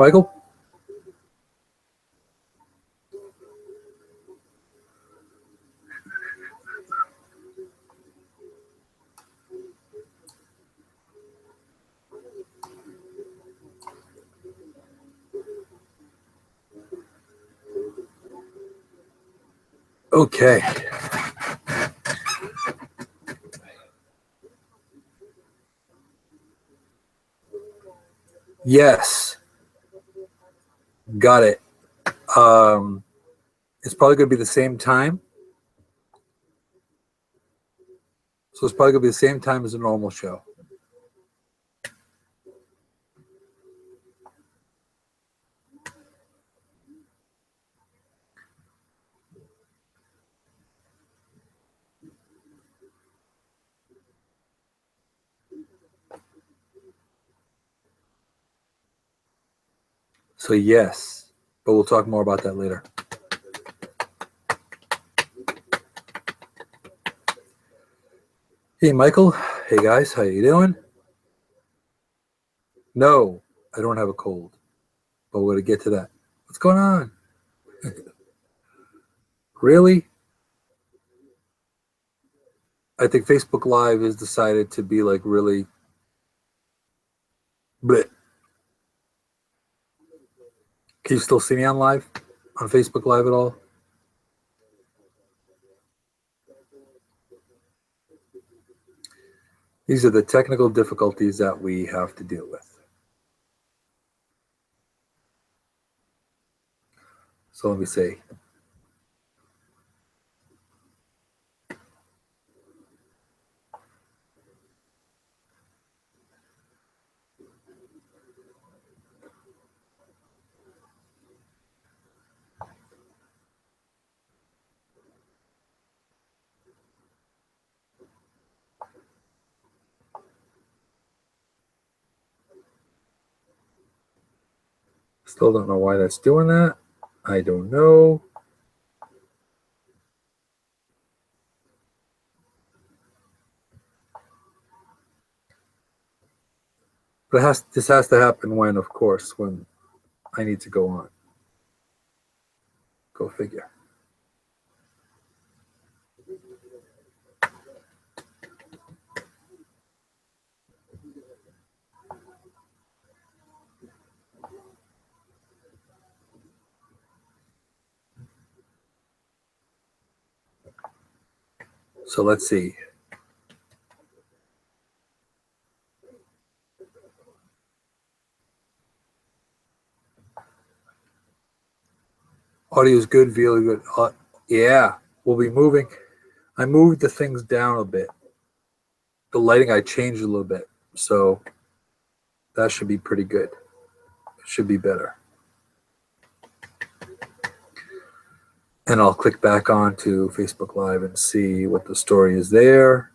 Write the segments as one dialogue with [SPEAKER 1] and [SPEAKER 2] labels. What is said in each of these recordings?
[SPEAKER 1] Michael. Okay. Yes. Got it. It's probably going to be the same time. So it's probably going to be the same time as a normal show. So yes, but we'll talk more about that later. Hey, Michael. Hey, guys. How you doing? No, I don't have a cold, but we're going to get to that. What's going on? Really? I think Facebook Live has decided to be like really bleh. Can you still see me on live? On Facebook Live at all? These are the technical difficulties that we have to deal with. So let me see. Still don't know why that's doing that. I don't know. But this has to happen when, of course, when I need to go on. Go figure. So let's see. Audio is good, video good. Yeah, we'll be moving. I moved the things down a bit. The lighting I changed a little bit. So that should be pretty good. It should be better. And I'll click back on to Facebook Live and see what the story is there.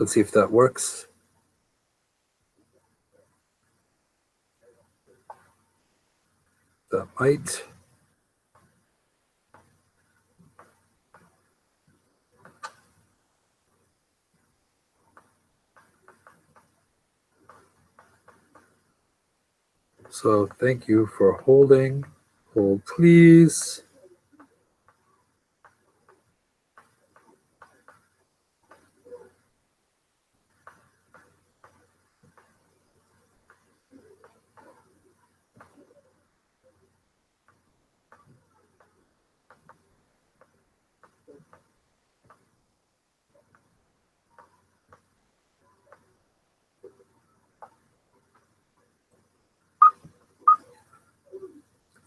[SPEAKER 1] Let's see if that works. That might. So thank you for holding. Hold, please.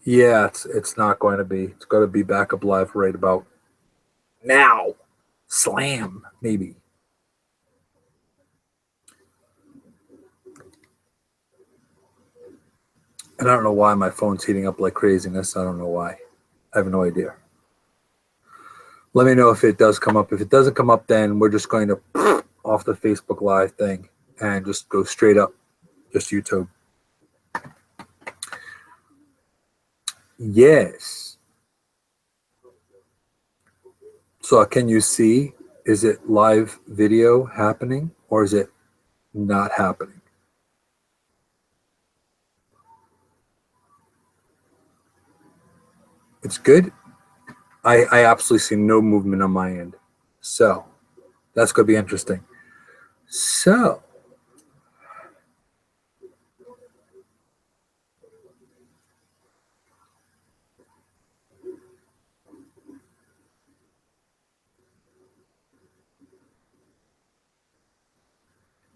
[SPEAKER 1] Yeah, it's not going to be. It's going to be back up live right about now. Slam, maybe. And I don't know why my phone's heating up like craziness. I don't know why. I have no idea. Let me know if it does come up. If it doesn't come up, then we're just going to off the Facebook Live thing and just go straight up, just YouTube. Yes. So can you see, is it live video happening or is it not happening? It's good. I absolutely see no movement on my end. So that's going to be interesting. So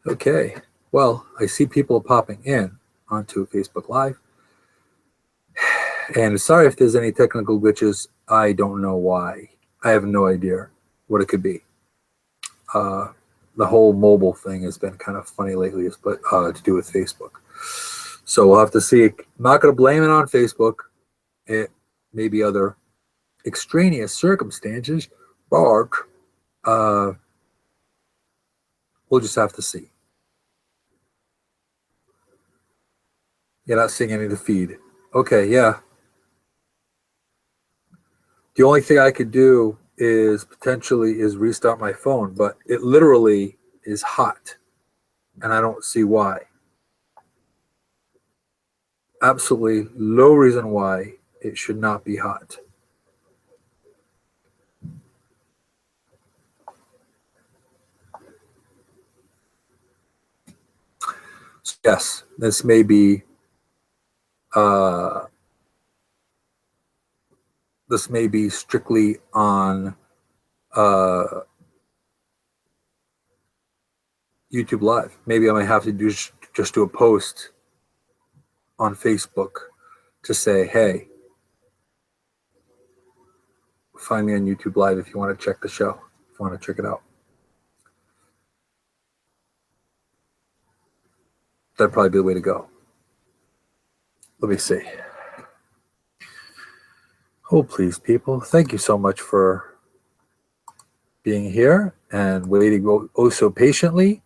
[SPEAKER 1] okay, well, I see people popping in onto Facebook Live. And sorry if there's any technical glitches. I don't know why. I have no idea what it could be. The whole mobile thing has been kind of funny lately, but to do with Facebook. So we'll have to see. I'm not going to blame it on Facebook. It may be other extraneous circumstances, but we'll just have to see. You're not seeing any of the feed. Okay, yeah. The only thing I could do is potentially is restart my phone, but it literally is hot, and I don't see why. Absolutely no reason why it should not be hot. So yes, this may be strictly on YouTube Live. Maybe I might have to just do a post on Facebook to say, hey, find me on YouTube Live if you want to check the show, if you want to check it out. That'd probably be the way to go. Let me see. Oh, please, people. Thank you so much for being here and waiting oh so patiently.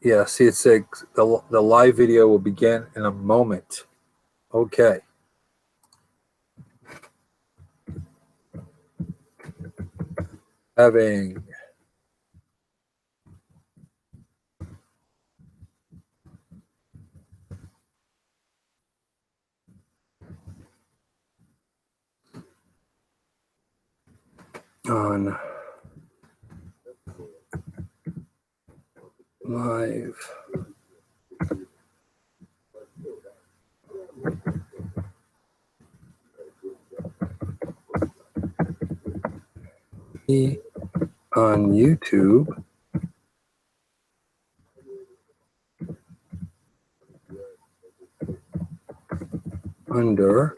[SPEAKER 1] Yeah, see, it says the live video will begin in a moment. Okay. Having on live on YouTube under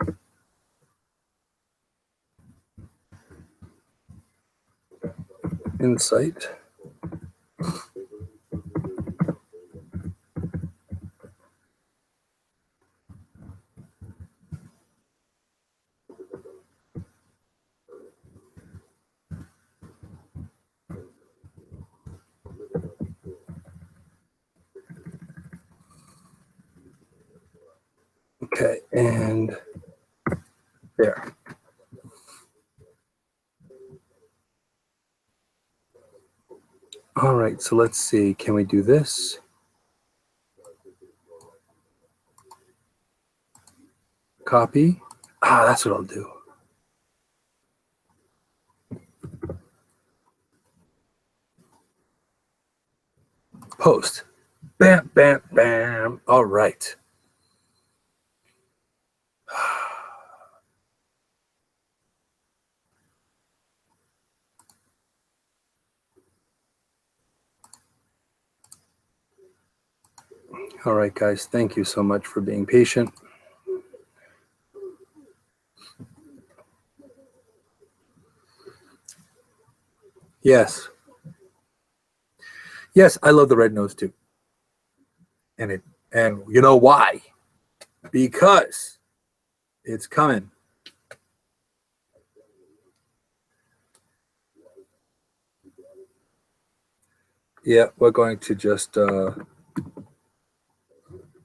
[SPEAKER 1] Insight. Okay, and there. All right, so let's see. Can we do this? Copy. That's what I'll do. Post. Bam, bam, bam. All right. All right, guys. Thank you so much for being patient. Yes. Yes, I love the red nose too. And you know why? Because it's coming. Yeah, we're going to just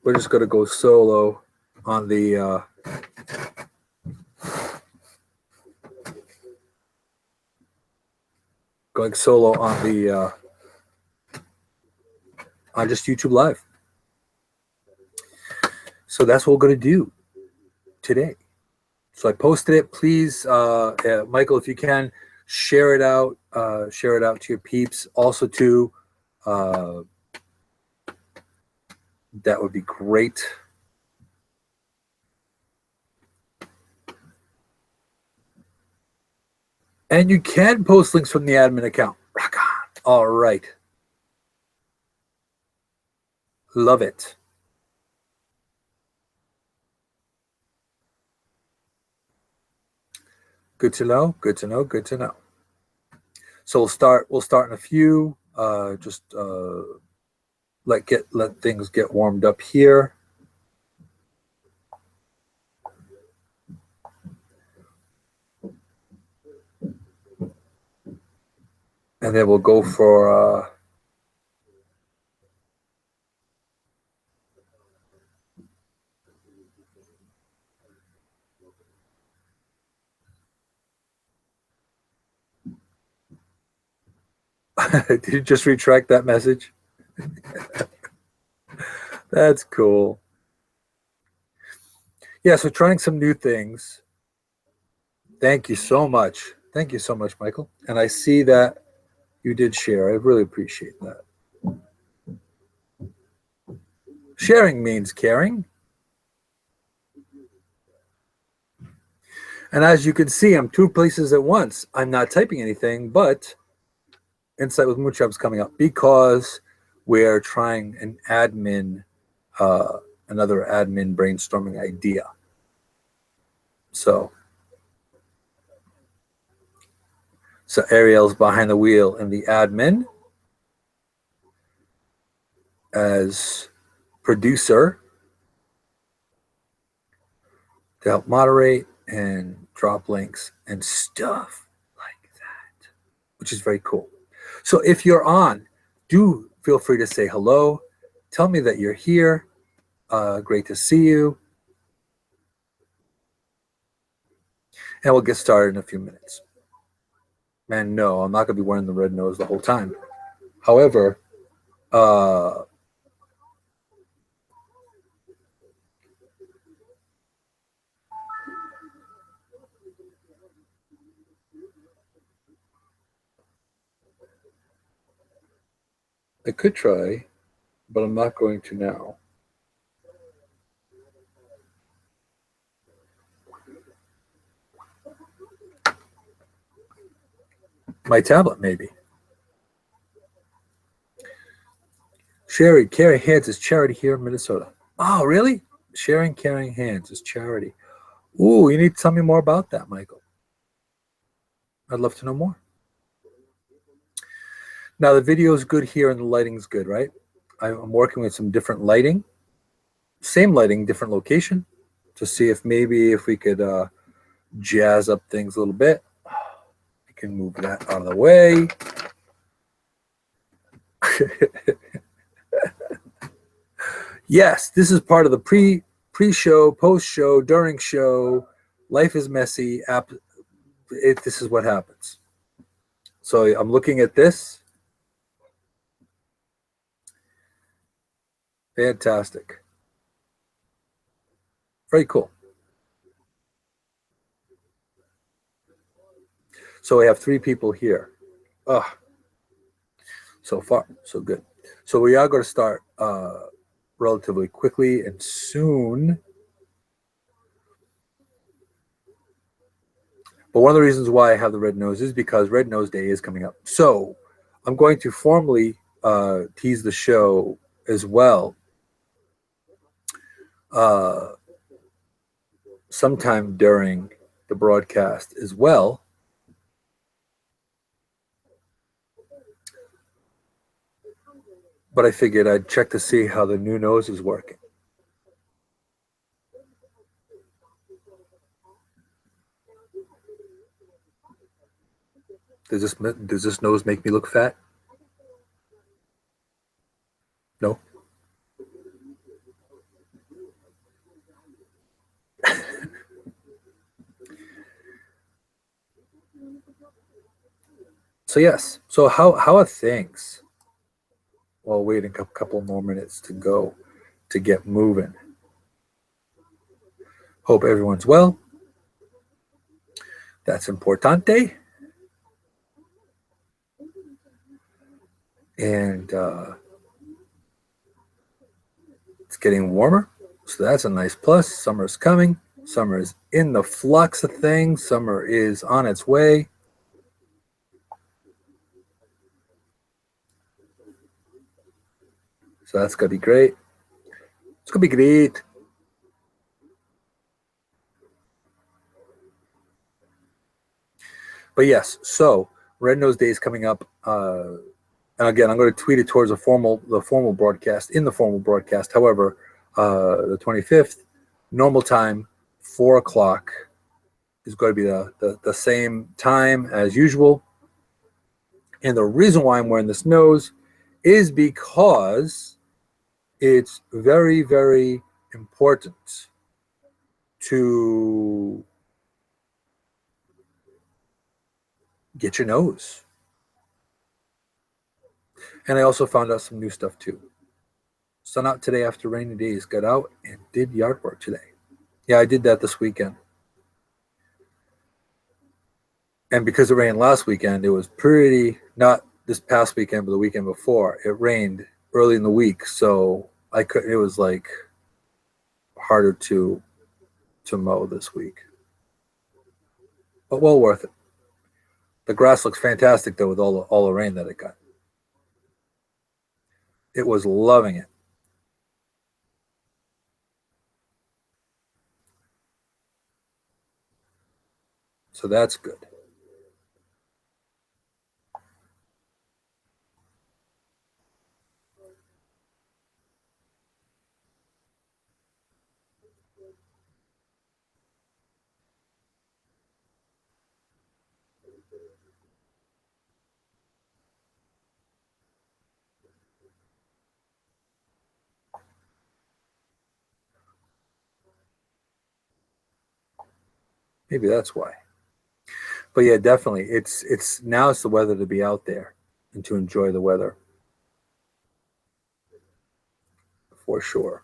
[SPEAKER 1] we're just going to go solo on the going solo on the on just YouTube Live. So that's what we're going to do today. So I posted it. Please, Michael, if you can, share it out. Share it out to your peeps. Also, too, that would be great. And you can post links from the admin account. Rock on. All right. Love it. Good to know. Good to know. Good to know. So we'll start in a few. Just let things get warmed up here. And then we'll go for did you just retract that message? That's cool. Yeah, so trying some new things. Thank you so much. Thank you so much, Michael. And I see that you did share. I really appreciate that. Sharing means caring. And as you can see, I'm two places at once. I'm not typing anything, but Insight with Moonshadow is coming up because we're trying an admin, another admin brainstorming idea. So Ariel's behind the wheel and the admin as producer to help moderate and drop links and stuff like that, which is very cool. So if you're on, do feel free to say hello. Tell me that you're here. Great to see you. And we'll get started in a few minutes. And no, I'm not going to be wearing the red nose the whole time. However, I could try, but I'm not going to now. My tablet, maybe. Carrying Hands is charity here in Minnesota. Oh, really? Carrying Hands is charity. Ooh, you need to tell me more about that, Michael. I'd love to know more. Now, the video is good here and the lighting's good, right? I'm working with some different lighting. Same lighting, different location, to see if maybe if we could jazz up things a little bit. We can move that out of the way. Yes, this is part of the pre-show, post-show, during show. Life is messy. This is what happens. So I'm looking at this. Fantastic. Very cool. So we have 3 people here. So far, so good. So we are going to start relatively quickly and soon. But one of the reasons why I have the red nose is because Red Nose Day is coming up. So I'm going to formally tease the show as well sometime during the broadcast as well. But I figured I'd check to see how the new nose is working. Does this nose make me look fat? No. So yes. So how are things? Well, waiting a couple more minutes to go to get moving. Hope everyone's well. That's importante. And it's getting warmer. So that's a nice plus. Summer's coming. Summer is in the flux of things. Summer is on its way. So that's going to be great. It's going to be great. But yes, so Red Nose Day is coming up. And again, I'm going to tweet it towards the formal broadcast, in the formal broadcast. However, the 25th, normal time, 4 o'clock is going to be the same time as usual. And the reason why I'm wearing this nose is because it's very, very important to get your nose. And I also found out some new stuff too. Sun out today after rainy days. Got out and did yard work today. Yeah, I did that this weekend. And because it rained last weekend, it was pretty, not this past weekend, but the weekend before. It rained early in the week, so I could. It was like harder to mow this week, but well worth it. The grass looks fantastic though with all the rain that it got. It was loving it. So that's good. Maybe that's why. But yeah, definitely. It's now it's the weather to be out there and to enjoy the weather for sure.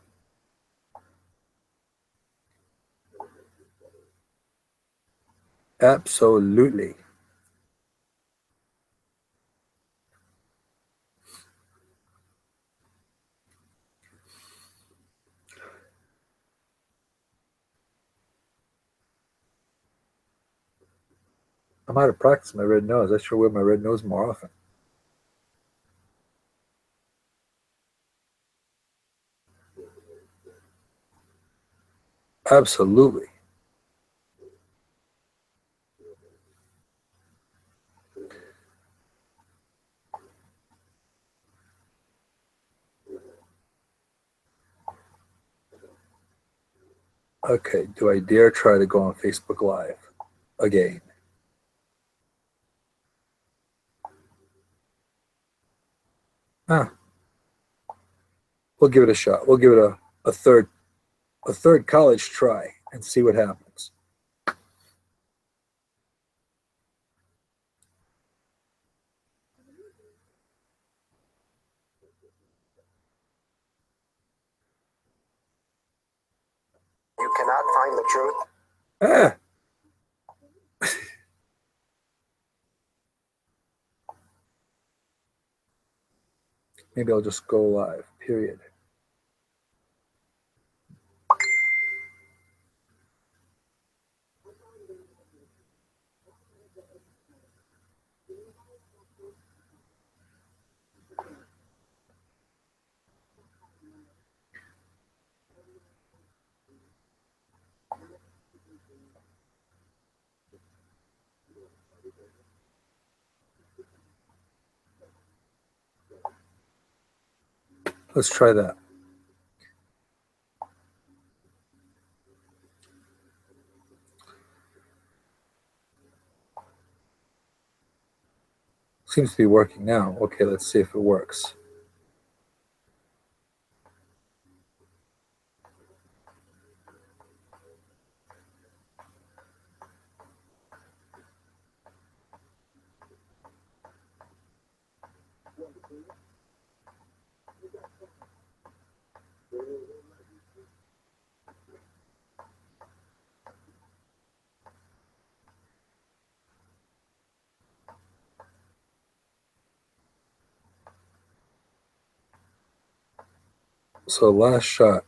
[SPEAKER 1] Absolutely. I'm out of practice my red nose. I should wear my red nose more often. Absolutely. Okay, do I dare try to go on Facebook Live again? Ah, we'll give it a shot. We'll give it a third college try and see what happens.
[SPEAKER 2] You cannot find the truth.
[SPEAKER 1] Ah, maybe I'll just go live, period. Let's try that. Seems to be working now. Okay, let's see if it works. So last shot.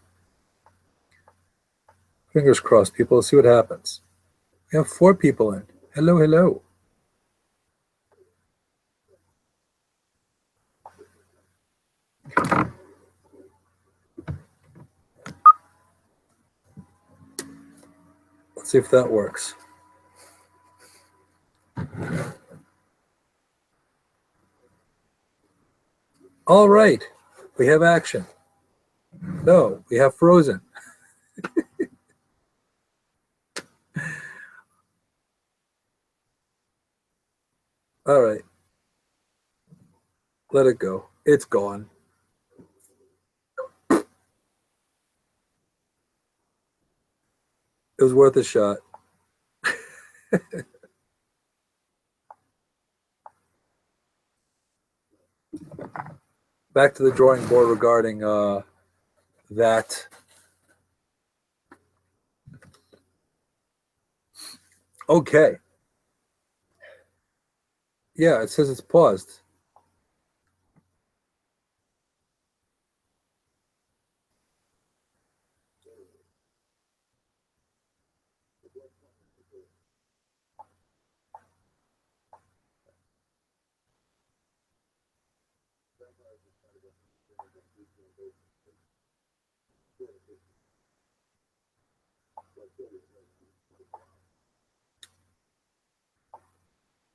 [SPEAKER 1] Fingers crossed, people. Let's see what happens. We have 4 people in. Hello, hello. Let's see if that works. All right. We have action. No, we have frozen. All right. Let it go. It's gone. It was worth a shot. Back to the drawing board regarding that. Okay. Yeah, it says it's paused.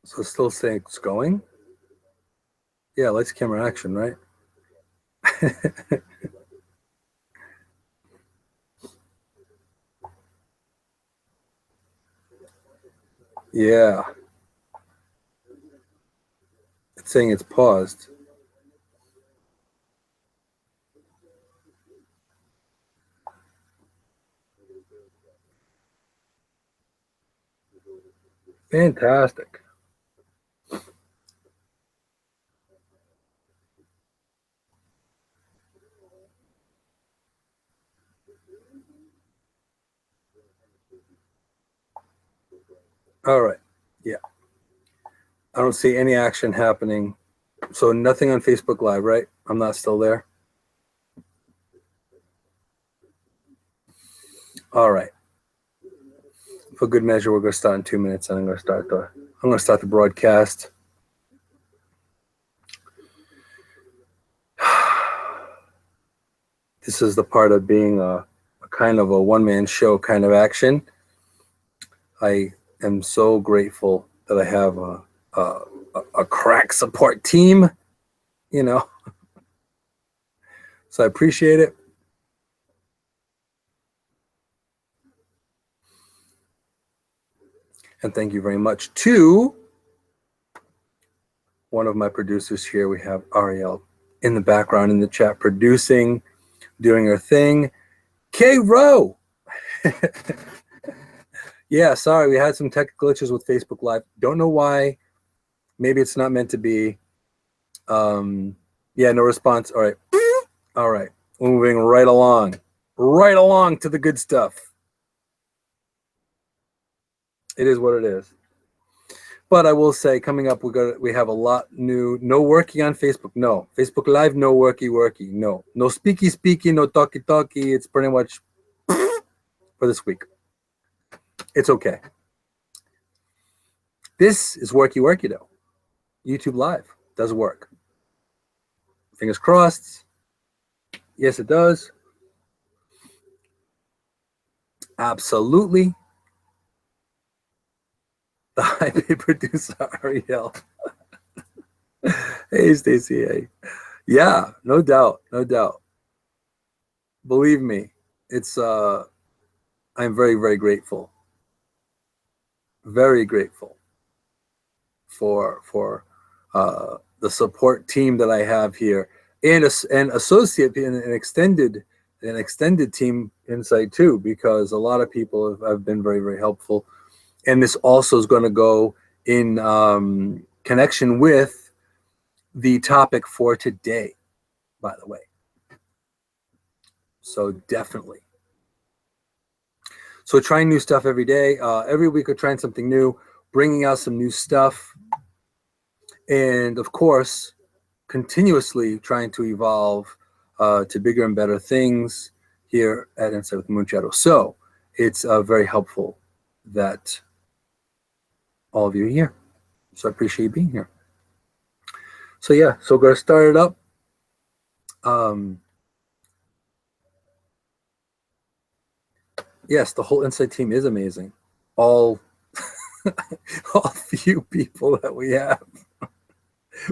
[SPEAKER 1] So it's still saying it's going? Yeah, lights, camera, action, right? Yeah. It's saying it's paused. Fantastic. All right. Yeah. I don't see any action happening. So nothing on Facebook Live, right? I'm not still there. All right. For good measure, we're going to start in 2 minutes, and I'm going to start the broadcast. This is the part of being a kind of a one-man show kind of action. I am so grateful that I have a crack support team, you know. So I appreciate it. And thank you very much to one of my producers here. We have Ariel in the background in the chat producing, doing her thing. K-Row! Yeah, sorry, we had some tech glitches with Facebook Live. Don't know why. Maybe it's not meant to be. Yeah, no response. All right. All right. We're moving right along to the good stuff. It is what it is. But I will say, coming up, we have a lot new. No worky on Facebook. No Facebook Live. No worky. No speaky. No talky. It's pretty much for this week. It's okay. This is worky though. YouTube Live does work. Fingers crossed. Yes, it does. Absolutely. The high-paid producer, Ariel. Hey, Stacey. Hey. Yeah, no doubt. Believe me, it's I'm very, very grateful. Very grateful for the support team that I have here, and associate and an extended team inside too, because a lot of people have been very, very helpful. And this also is going to go in connection with the topic for today, by the way. So definitely. So we're trying new stuff every day. Every week we're trying something new, bringing out some new stuff. And of course, continuously trying to evolve to bigger and better things here at Insight with Moonshadow. So it's very helpful that all of you are here. So I appreciate you being here. So yeah, so we're going to start it up. Yes, the whole Insight team is amazing. All few people that we have.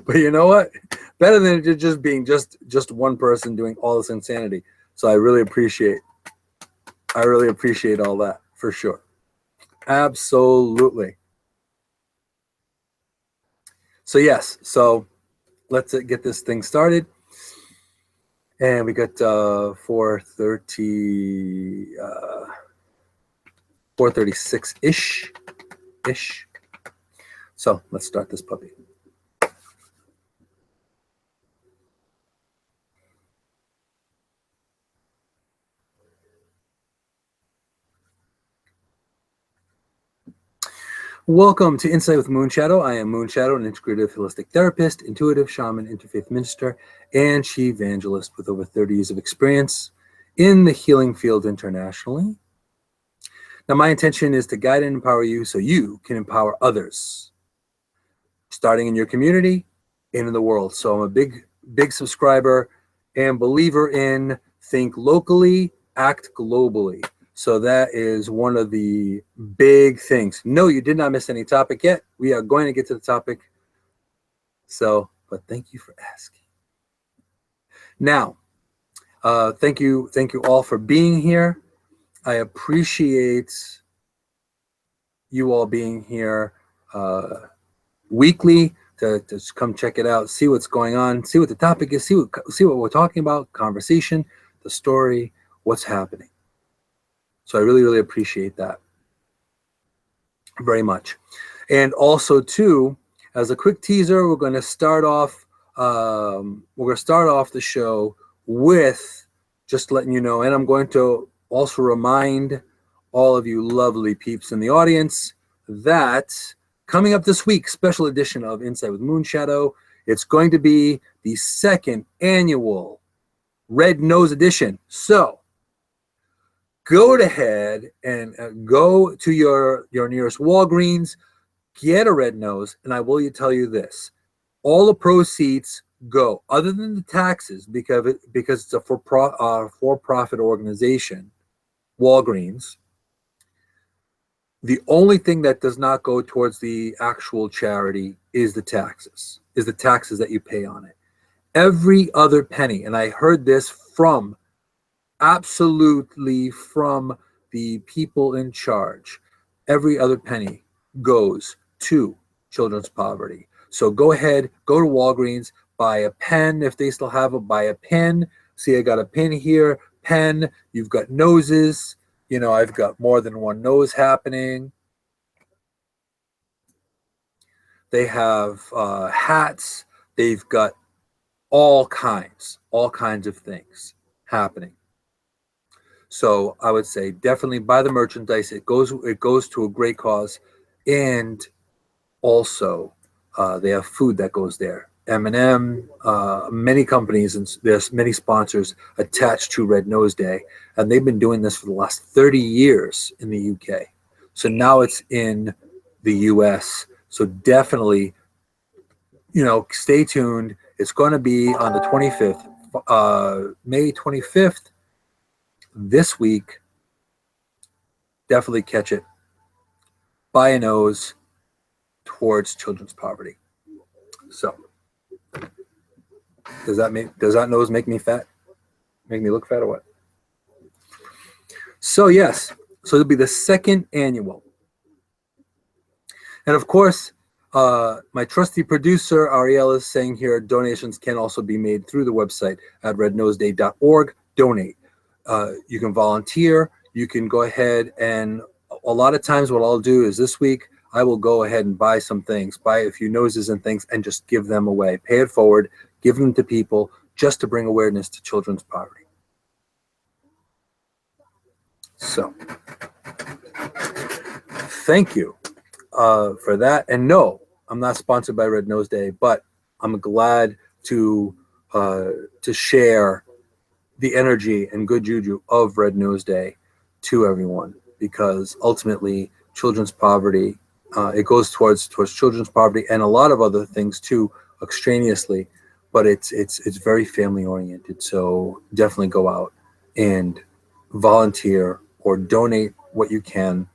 [SPEAKER 1] But you know what? Better than it just being just one person doing all this insanity. So I really appreciate all that for sure. Absolutely. So yes, so let's get this thing started. And we got 436-ish. So let's start this puppy. Welcome to Insight with Moonshadow. I am Moonshadow, an integrative holistic therapist, intuitive shaman, interfaith minister, and chief evangelist with over 30 years of experience in the healing field internationally. Now, my intention is to guide and empower you so you can empower others, starting in your community and in the world. So I'm a big subscriber and believer in think locally, act globally. So that is one of the big things. No, you did not miss any topic yet. We are going to get to the topic. So, but thank you for asking. Now, thank you all for being here. I appreciate you all being here weekly to come check it out, see what's going on, see what the topic is, see what we're talking about, conversation, the story, what's happening. So I really appreciate that very much. And also too, as a quick teaser, we're going to start off the show with just letting you know, and I'm going to also remind all of you lovely peeps in the audience that coming up this week, special edition of Insight with Moonshadow, it's going to be the second annual Red Nose edition. So go ahead and go to your nearest Walgreens, get a Red Nose, and I will tell you this. All the proceeds go, other than the taxes, because it's a for-profit organization, Walgreens. The only thing that does not go towards the actual charity is the taxes that you pay on it. Every other penny, and I heard this absolutely from the people in charge, every other penny goes to children's poverty. So go ahead, go to Walgreens, buy a pen if they still have it, buy a pen. See, I got a pin here, pen, you've got noses. You know, I've got more than one nose happening. They have hats. They've got all kinds of things happening. So I would say definitely buy the merchandise. It goes to a great cause, and also they have food that goes there. M&M, many companies, and there's many sponsors attached to Red Nose Day, and they've been doing this for the last 30 years in the UK. So now it's in the US. So definitely, stay tuned. It's going to be on the 25th, May 25th, this week. Definitely catch it. Buy a nose towards children's poverty. So. Does that nose make me fat? Make me look fat or what? So yes, so it'll be the second annual. And of course, my trusty producer, Ariel, is saying here, donations can also be made through the website at rednoseday.org. Donate. You can volunteer. You can go ahead, and a lot of times what I'll do is this week, I will go ahead and buy some things, buy a few noses and things, and just give them away. Pay it forward. Give them to people just to bring awareness to children's poverty. So thank you for that. And no, I'm not sponsored by Red Nose Day, but I'm glad to share the energy and good juju of Red Nose Day to everyone, because ultimately children's poverty, it goes towards children's poverty and a lot of other things too, extraneously, but it's very family oriented. So definitely go out and volunteer or donate what you can.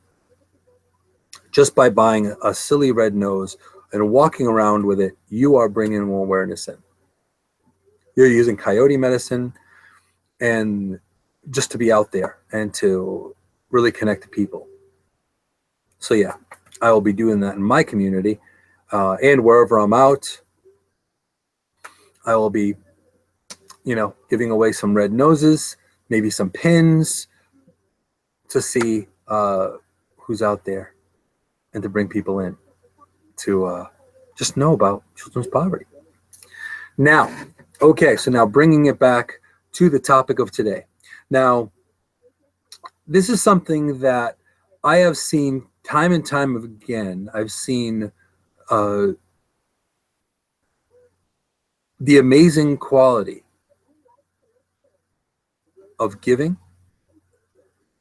[SPEAKER 1] Just by buying a silly red nose and walking around with it, you are bringing more awareness in. You're using coyote medicine, and just to be out there and to really connect to people. So yeah, I will be doing that in my community, and wherever I'm out, I will be, giving away some red noses, maybe some pins, to see who's out there, and to bring people in to just know about children's poverty. Now, okay, so now bringing it back to the topic of today. Now, this is something that I have seen time and time again. I've seen the amazing quality of giving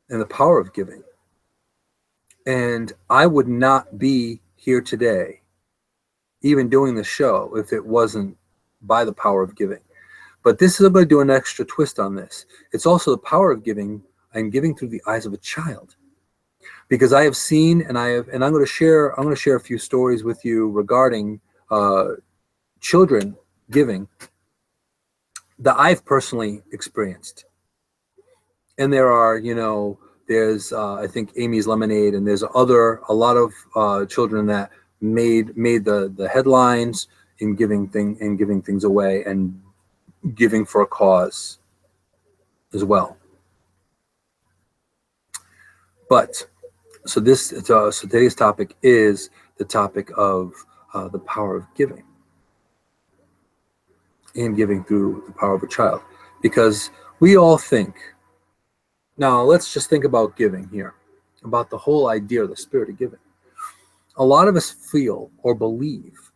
[SPEAKER 1] and the power of giving. And I would not be here today, even doing the show, if it wasn't by the power of giving. But this is, I'm going to do an extra twist on this. It's also the power of giving. I'm giving through the eyes of a child, because I have seen, and I'm going to share a few stories with you regarding children giving that I've personally experienced. And there are, there's I think Amy's Lemonade, and there's a lot of children that made the headlines in giving things away and giving for a cause as well. But so today's topic is the topic of the power of giving, and giving through the power of a child, because we all think. Now, let's just think about giving here, about the whole idea of the spirit of giving. A lot of us feel or believe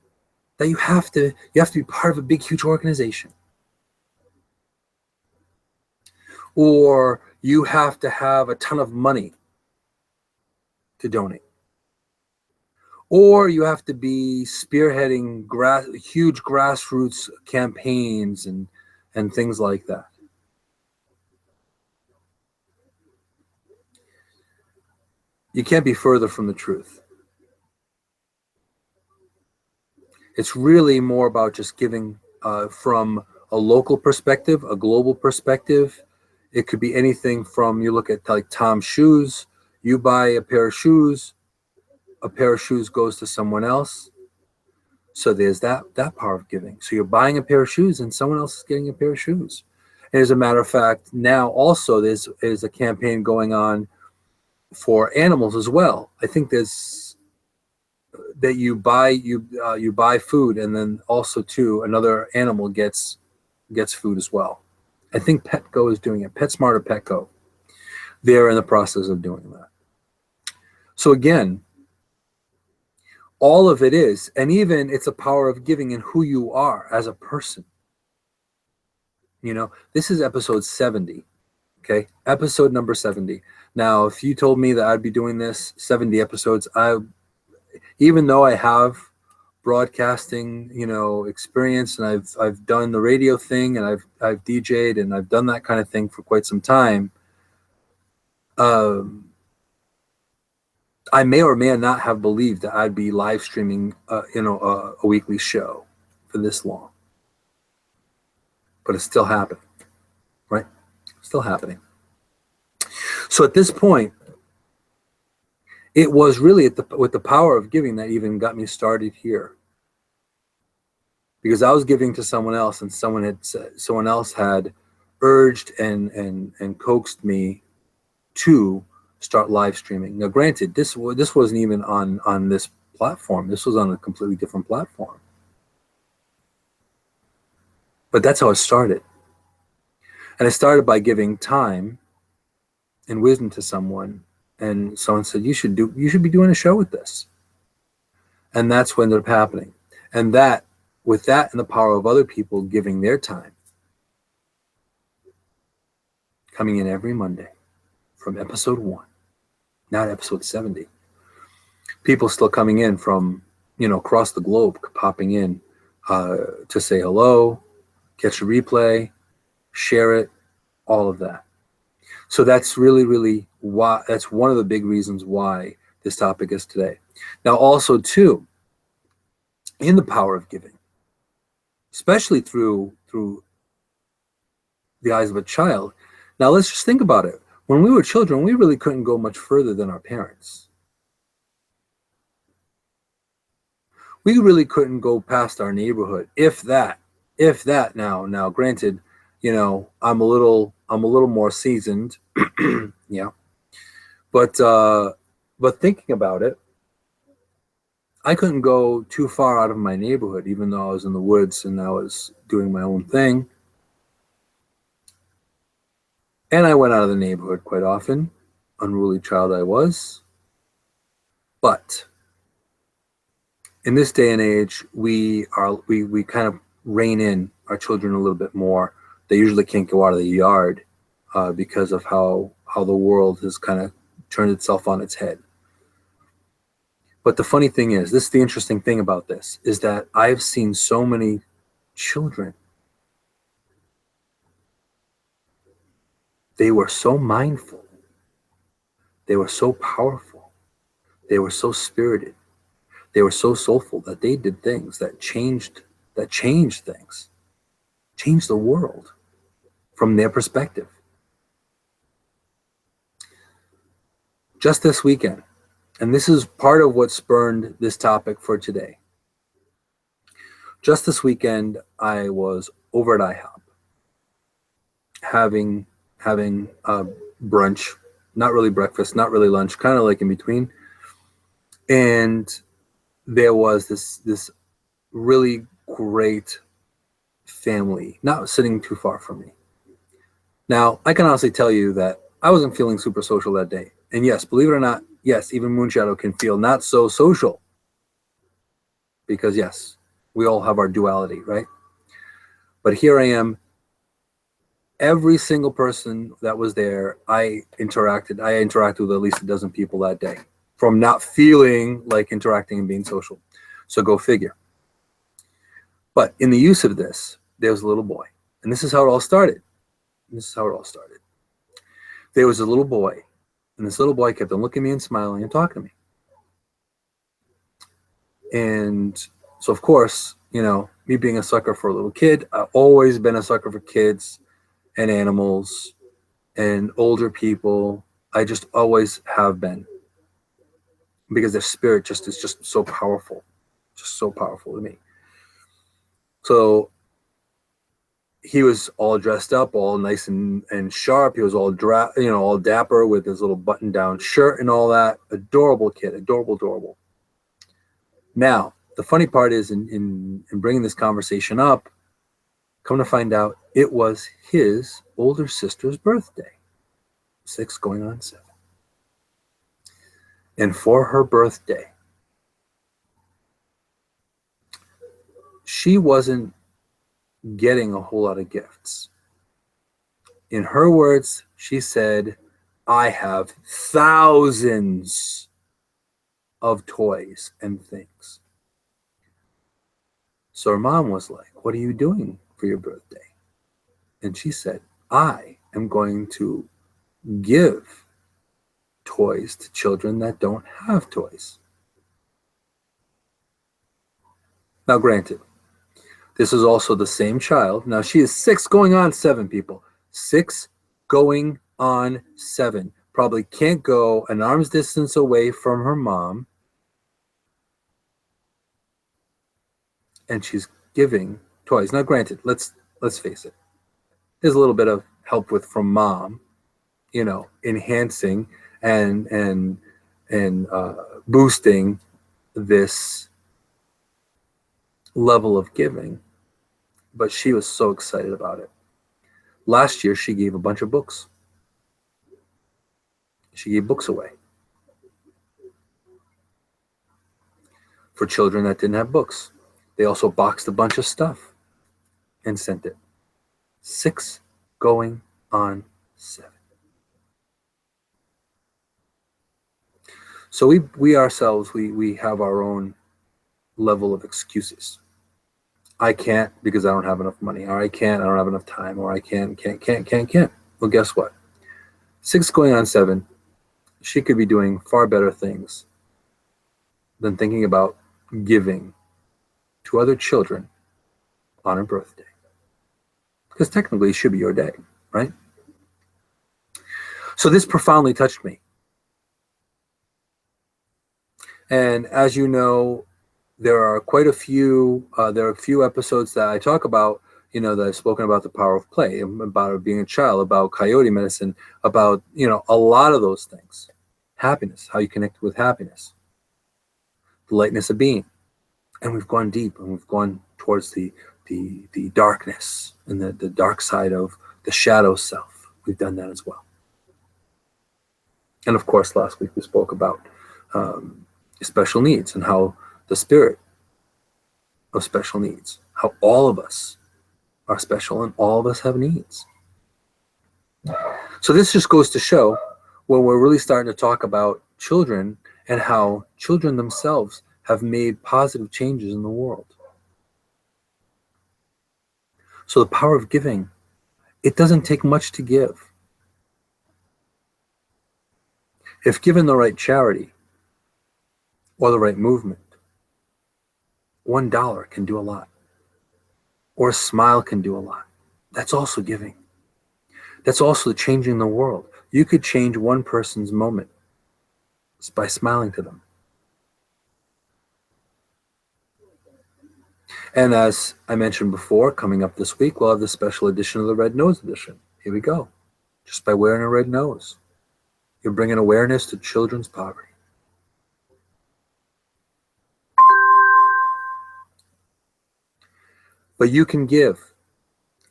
[SPEAKER 1] that you have to be part of a big, huge organization, or you have to have a ton of money to donate, or you have to be spearheading huge grassroots campaigns and things like that. You can't be further from the truth. It's really more about just giving from a local perspective, a global perspective. It could be anything from, you look at like Tom's shoes. You buy a pair of shoes goes to someone else. So there's that power of giving. So you're buying a pair of shoes and someone else is getting a pair of shoes. And as a matter of fact, now also there's a campaign going on for animals as well. I think there's that you buy food, and then also too another animal gets food as well. I think Petco is doing it. PetSmart or Petco. They're in the process of doing that. So again, all of it is, and even it's a power of giving in who you are as a person. This is episode 70. Okay, episode number 70. Now, if you told me that I'd be doing this 70 episodes, even though I have broadcasting, experience, and I've done the radio thing, and I've DJ'd, and I've done that kind of thing for quite some time, I may or may not have believed that I'd be live streaming, a weekly show for this long. But it's still happening, right? Still happening. So at this point, it was really with the power of giving that even got me started here. Because I was giving to someone else, and someone else had urged and coaxed me to start live streaming. Now, granted, this wasn't even on this platform. This was on a completely different platform. But that's how it started. And I started by giving time and wisdom to someone, and someone said, you should be doing a show with this. And that's what ended up happening. And that, with that and the power of other people giving their time, coming in every Monday from episode 1, not episode 70. People still coming in from, across the globe, popping in to say hello, catch a replay, share it, all of that. So that's really, really why, that's one of the big reasons why this topic is today. Now, also, too, in the power of giving, especially through the eyes of a child. Now, let's just think about it. When we were children, we really couldn't go much further than our parents. We really couldn't go past our neighborhood, if that. Now, granted, I'm a little more seasoned, yeah. But thinking about it, I couldn't go too far out of my neighborhood, even though I was in the woods and I was doing my own thing. And I went out of the neighborhood quite often, unruly child I was. But in this day and age, we kind of rein in our children a little bit more. They usually can't go out of the yard because of how the world has kind of turned itself on its head. But the funny thing is, this is the interesting thing about this, is that I've seen so many children. They were so mindful. They were so powerful. They were so spirited. They were so soulful that they did things that changed things, changed the world from their perspective. Just this weekend, and this is part of what spurned this topic for today. Just this weekend, I was over at IHOP having brunch, not really breakfast, not really lunch, kind of like in between. And there was this really great family, not sitting too far from me. Now, I can honestly tell you that I wasn't feeling super social that day. And yes, believe it or not, yes, even Moonshadow can feel not so social. Because yes, we all have our duality, right? But here I am. Every single person that was there, I interacted with at least a dozen people that day, from not feeling like interacting and being social. So go figure. But in the use of this, there was a little boy. And this is how it all started. There was a little boy. And this little boy kept on looking at me and smiling and talking to me. And so, of course, me being a sucker for a little kid, I've always been a sucker for kids and animals and older people. I just always have been, because their spirit is just so powerful, to me. So he was all dressed up, all nice and sharp. He was all all dapper with his little button-down shirt and all that. Adorable kid, adorable. Now, the funny part is in bringing this conversation up, come to find out, it was his older sister's birthday, 6 going on 7. And for her birthday, she wasn't getting a whole lot of gifts. In her words, she said, I have thousands of toys and things. So her mom was like, what are you doing for your birthday? And she said, I am going to give toys to children that don't have toys. Now, granted, this is also the same child. Now, she is 6 going on 7, people. 6 going on 7. Probably can't go an arm's distance away from her mom. And she's giving toys. Now, granted, let's face it. There's a little bit of help from mom, enhancing and boosting this level of giving. But she was so excited about it. Last year, she gave a bunch of books. She gave books away for children that didn't have books. They also boxed a bunch of stuff and sent it. 6 going on 7. So we ourselves, we have our own level of excuses. I can't because I don't have enough money, or I don't have enough time, or I can't. Well, guess what? 6 going on 7, she could be doing far better things than thinking about giving to other children on her birthday. Because technically it should be your day, right? So this profoundly touched me. And as you know, there are quite a few, episodes that I talk about, that I've spoken about the power of play, about being a child, about coyote medicine, about, a lot of those things. Happiness, how you connect with happiness, the lightness of being. And we've gone deep, and we've gone towards the darkness and the dark side of the shadow self. We've done that as well. And of course, last week we spoke about special needs and how the spirit of special needs, how all of us are special and all of us have needs. So this just goes to show when we're really starting to talk about children and how children themselves have made positive changes in the world. So the power of giving, it doesn't take much to give. If given the right charity or the right movement, $1 can do a lot. Or a smile can do a lot. That's also giving. That's also changing the world. You could change one person's moment by smiling to them. And as I mentioned before, coming up this week, we'll have the special edition of the Red Nose Edition. Here we go. Just by wearing a red nose, you're bringing awareness to children's poverty. But you can give.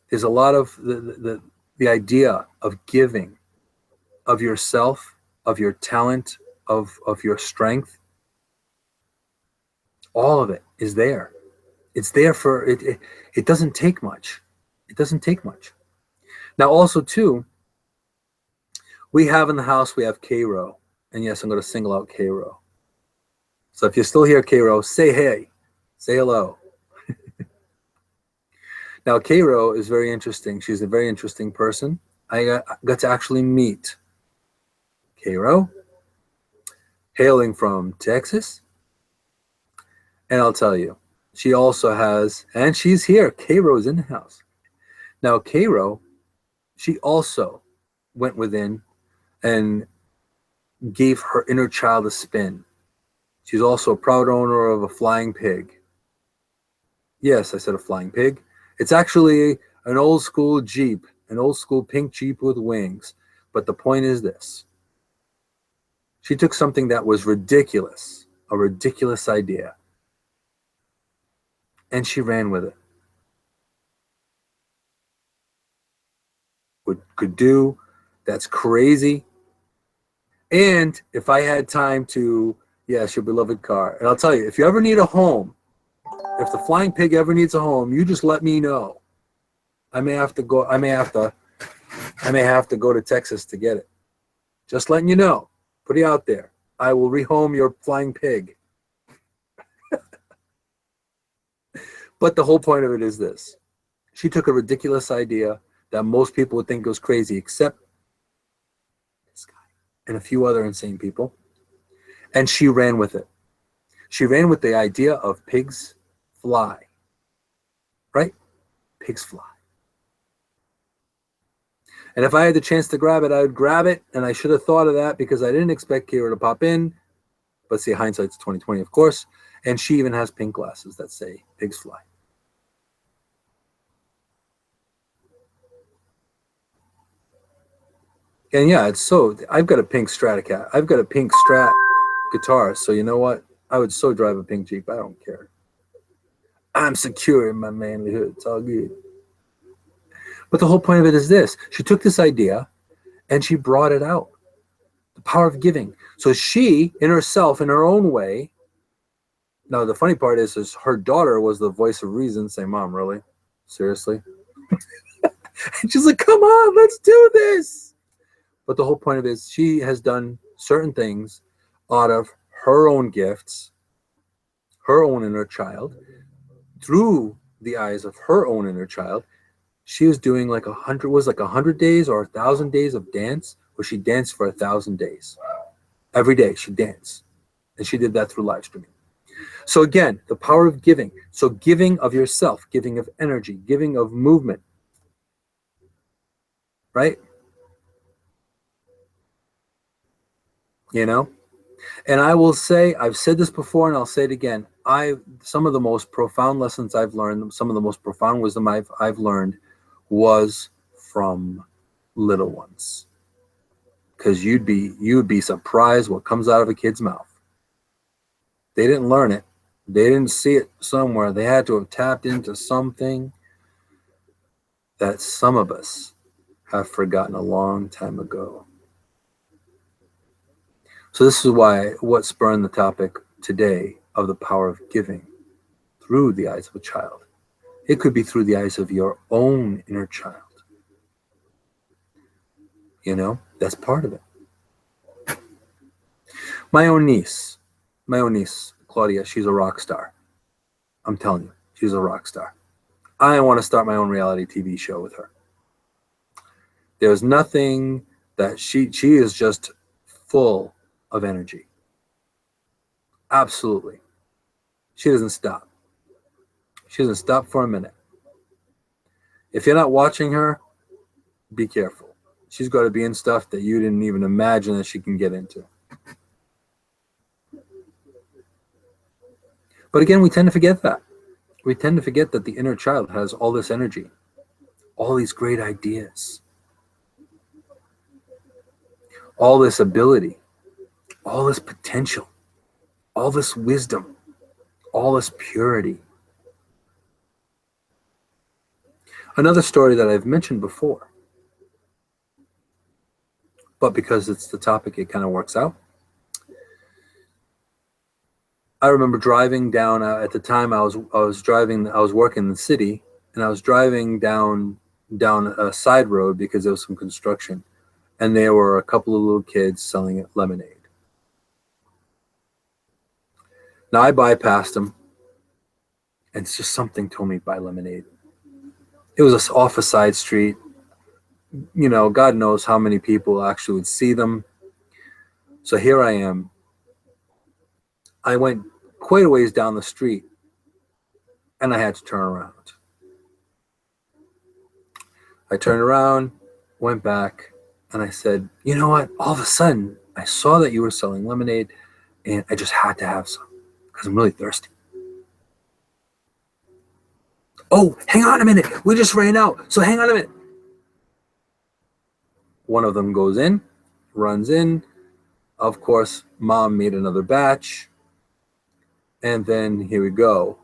[SPEAKER 1] There's a lot of the idea of giving, of yourself, of your talent, of your strength. All of it is there. It's there for it. It doesn't take much. It doesn't take much. Now, also too, we have in the house, we have Cairo, and yes, I'm going to single out Cairo. So if you're still here, Cairo, say hey, say hello. Now, Cairo is very interesting. She's a very interesting person. I got to actually meet Cairo, hailing from Texas. And I'll tell you, she also has, and she's here. Cairo's in the house. Now, Cairo, she also went within and gave her inner child a spin. She's also a proud owner of a flying pig. Yes, I said a flying pig. It's actually an old school Jeep, an old school pink Jeep with wings. But the point is this. She took something that was ridiculous, a ridiculous idea, and she ran with it. Could do, that's crazy. And if I had time to, yes, your beloved car. And I'll tell you, if you ever need a home, if the flying pig ever needs a home, you just let me know. I may have to go to Texas to get it. Just letting you know. Put it out there. I will rehome your flying pig. But the whole point of it is this. She took a ridiculous idea that most people would think was crazy, except this guy and a few other insane people. And she ran with it. She ran with the idea of pigs fly. Right? Pigs fly. And if I had the chance to grab it, I would grab it. And I should have thought of that because I didn't expect Kira to pop in. But see, hindsight's 20/20, of course. And she even has pink glasses that say pigs fly. And yeah, it's so, I've got a pink Stratocaster. I've got a pink Strat guitar. So you know what? I would so drive a pink Jeep. I don't care. I'm secure in my manlyhood. It's all good. But the whole point of it is this. She took this idea and she brought it out. The power of giving. So she, in herself, in her own way. Now the funny part is her daughter was the voice of reason, saying, "Mom, really? Seriously?" And she's like, "Come on, let's do this." But the whole point of it is she has done certain things out of her own gifts, her own inner child, through the eyes of her own inner child. She was doing like 100 days or 1,000 days of dance, where she danced for 1,000 days. Every day she danced. And she did that through live streaming. So again, the power of giving. So giving of yourself, giving of energy, giving of movement. Right? You know? And I will say, I've said this before and I'll say it again. Some of the most profound lessons I've learned, some of the most profound wisdom I've learned was from little ones. Because you'd be surprised what comes out of a kid's mouth. They didn't learn it. They didn't see it somewhere. They had to have tapped into something that some of us have forgotten a long time ago. So this is what spurred the topic today of the power of giving through the eyes of a child. It could be through the eyes of your own inner child. You know, that's part of it. My own niece, Claudia, she's a rock star. I'm telling you, she's a rock star. I want to start my own reality TV show with her. There's nothing that she is just full of energy. Absolutely. She doesn't stop. She doesn't stop for a minute. If you're not watching her, be careful. She's got to be in stuff that you didn't even imagine that she can get into. But again, we tend to forget that. We tend to forget that the inner child has all this energy, all these great ideas, all this ability, all this potential, all this wisdom, all this purity. Another story that I've mentioned before, but because it's the topic, it kind of works out. I remember driving down, at the time I was working in the city, and I was driving down a side road because there was some construction, and there were a couple of little kids selling lemonade. Now I bypassed them, and it's just something told me buy lemonade. It was off a side street. You know, God knows how many people actually would see them. So here I am. I went quite a ways down the street, and I had to turn around. I turned around, went back, and I said, you know what? All of a sudden, I saw that you were selling lemonade, and I just had to have some because I'm really thirsty. Oh, hang on a minute. We just ran out, so hang on a minute. One of them goes in, runs in. Of course, Mom made another batch. And then here we go.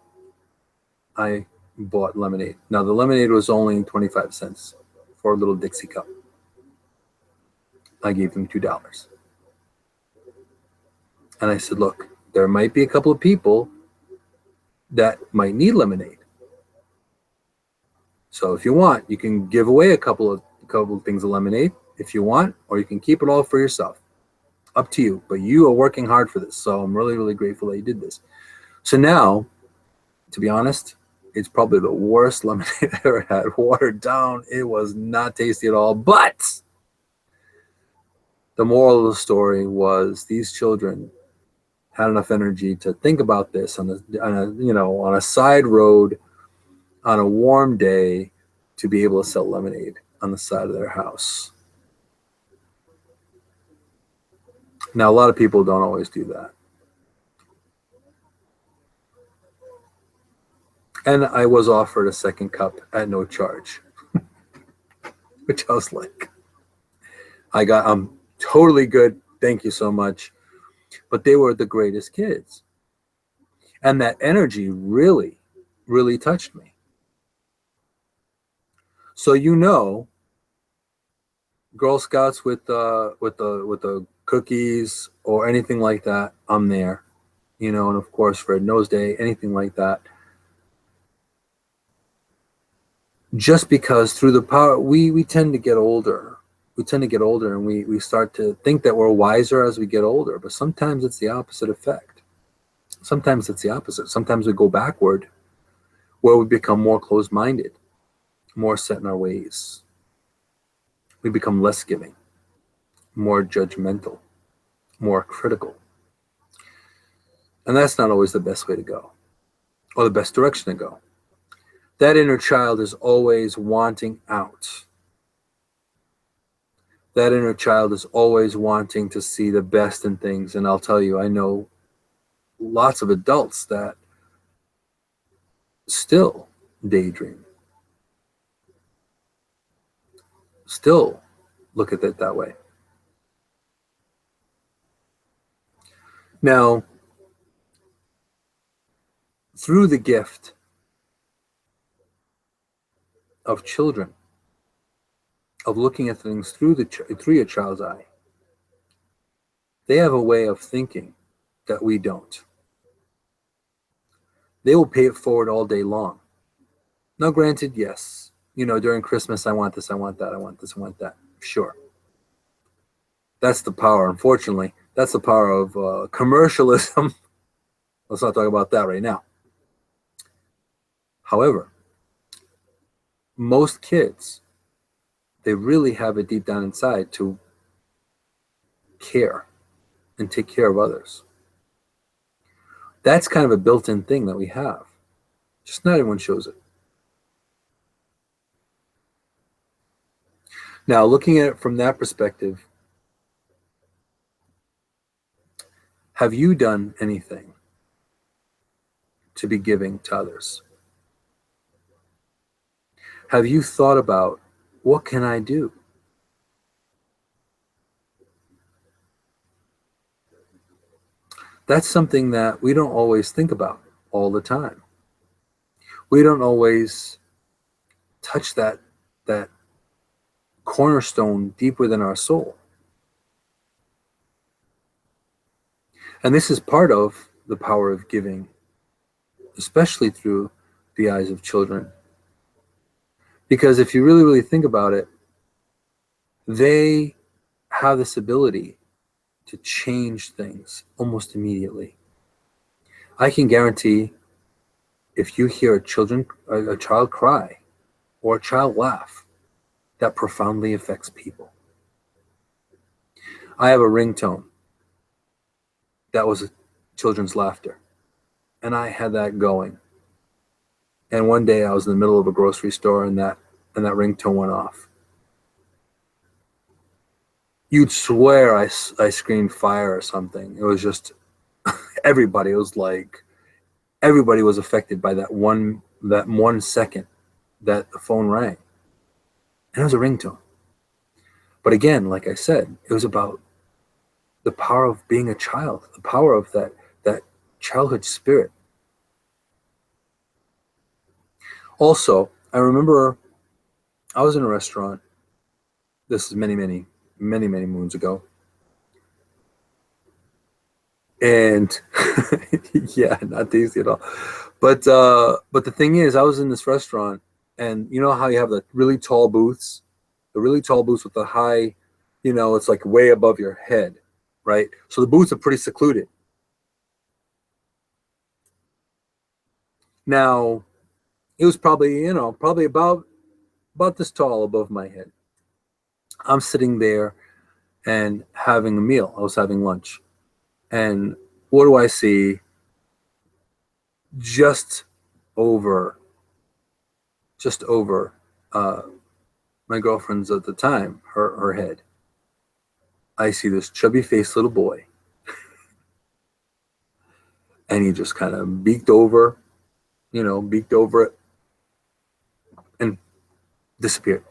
[SPEAKER 1] I bought lemonade. Now, the lemonade was only 25 cents for a little Dixie cup. I gave them $2. And I said, look, there might be a couple of people that might need lemonade. So if you want, you can give away a couple of things of lemonade if you want, or you can keep it all for yourself. Up to you. But you are working hard for this. So I'm really, really grateful that you did this. So now, to be honest, it's probably the worst lemonade I ever had. Watered down. It was not tasty at all. But the moral of the story was these children had enough energy to think about this on a side road on a warm day to be able to sell lemonade on the side of their house. Now, a lot of people don't always do that. And I was offered a second cup at no charge, which I was like, I'm totally good. Thank you so much. But they were the greatest kids. And that energy really, really touched me. So, Girl Scouts with the cookies or anything like that, I'm there. And of course, for a nose day, anything like that. Just because through the power, we tend to get older. We tend to get older and we start to think that we're wiser as we get older. But sometimes it's the opposite effect. Sometimes it's the opposite. Sometimes we go backward where we become more closed-minded, more set in our ways. We become less giving, more judgmental, more critical. And that's not always the best way to go or the best direction to go. That inner child is always wanting out. That inner child is always wanting to see the best in things. And I'll tell you, I know lots of adults that still daydream, still look at it that way. Now, through the gift of children, of looking at things through your child's eye, they have a way of thinking that we don't. They will pay it forward all day long. Now, granted, yes, during Christmas, I want this, I want that, I want this, I want that. Sure. That's the power, unfortunately. That's the power of commercialism. Let's not talk about that right now. However, most kids, they really have it deep down inside to care and take care of others. That's kind of a built-in thing that we have. Just not everyone shows it. Now, looking at it from that perspective, have you done anything to be giving to others? Have you thought about, what can I do? That's something that we don't always think about all the time. We don't always touch that cornerstone deep within our soul. And this is part of the power of giving, especially through the eyes of children. Because if you really, really think about it, they have this ability to change things almost immediately. I can guarantee if you hear a child cry or a child laugh, that profoundly affects people. I have a ringtone that was children's laughter, and I had that going. And one day I was in the middle of a grocery store and that ringtone went off. You'd swear I screamed fire or something. It was just everybody. It was like everybody was affected by that one second that the phone rang. And it was a ringtone. But again, like I said, it was about the power of being a child, the power of that childhood spirit. Also, I remember I was in a restaurant. This is many moons ago. And yeah, not tasty at all. But the thing is, I was in this restaurant, and you know how you have the really tall booths? The really tall booths with the high, it's like way above your head, right? So the booths are pretty secluded. Now, it was probably about this tall above my head. I'm sitting there and having a meal. I was having lunch. And what do I see? Just over my girlfriend's at the time, her head. I see this chubby-faced little boy. And he just kind of beaked over it and disappeared.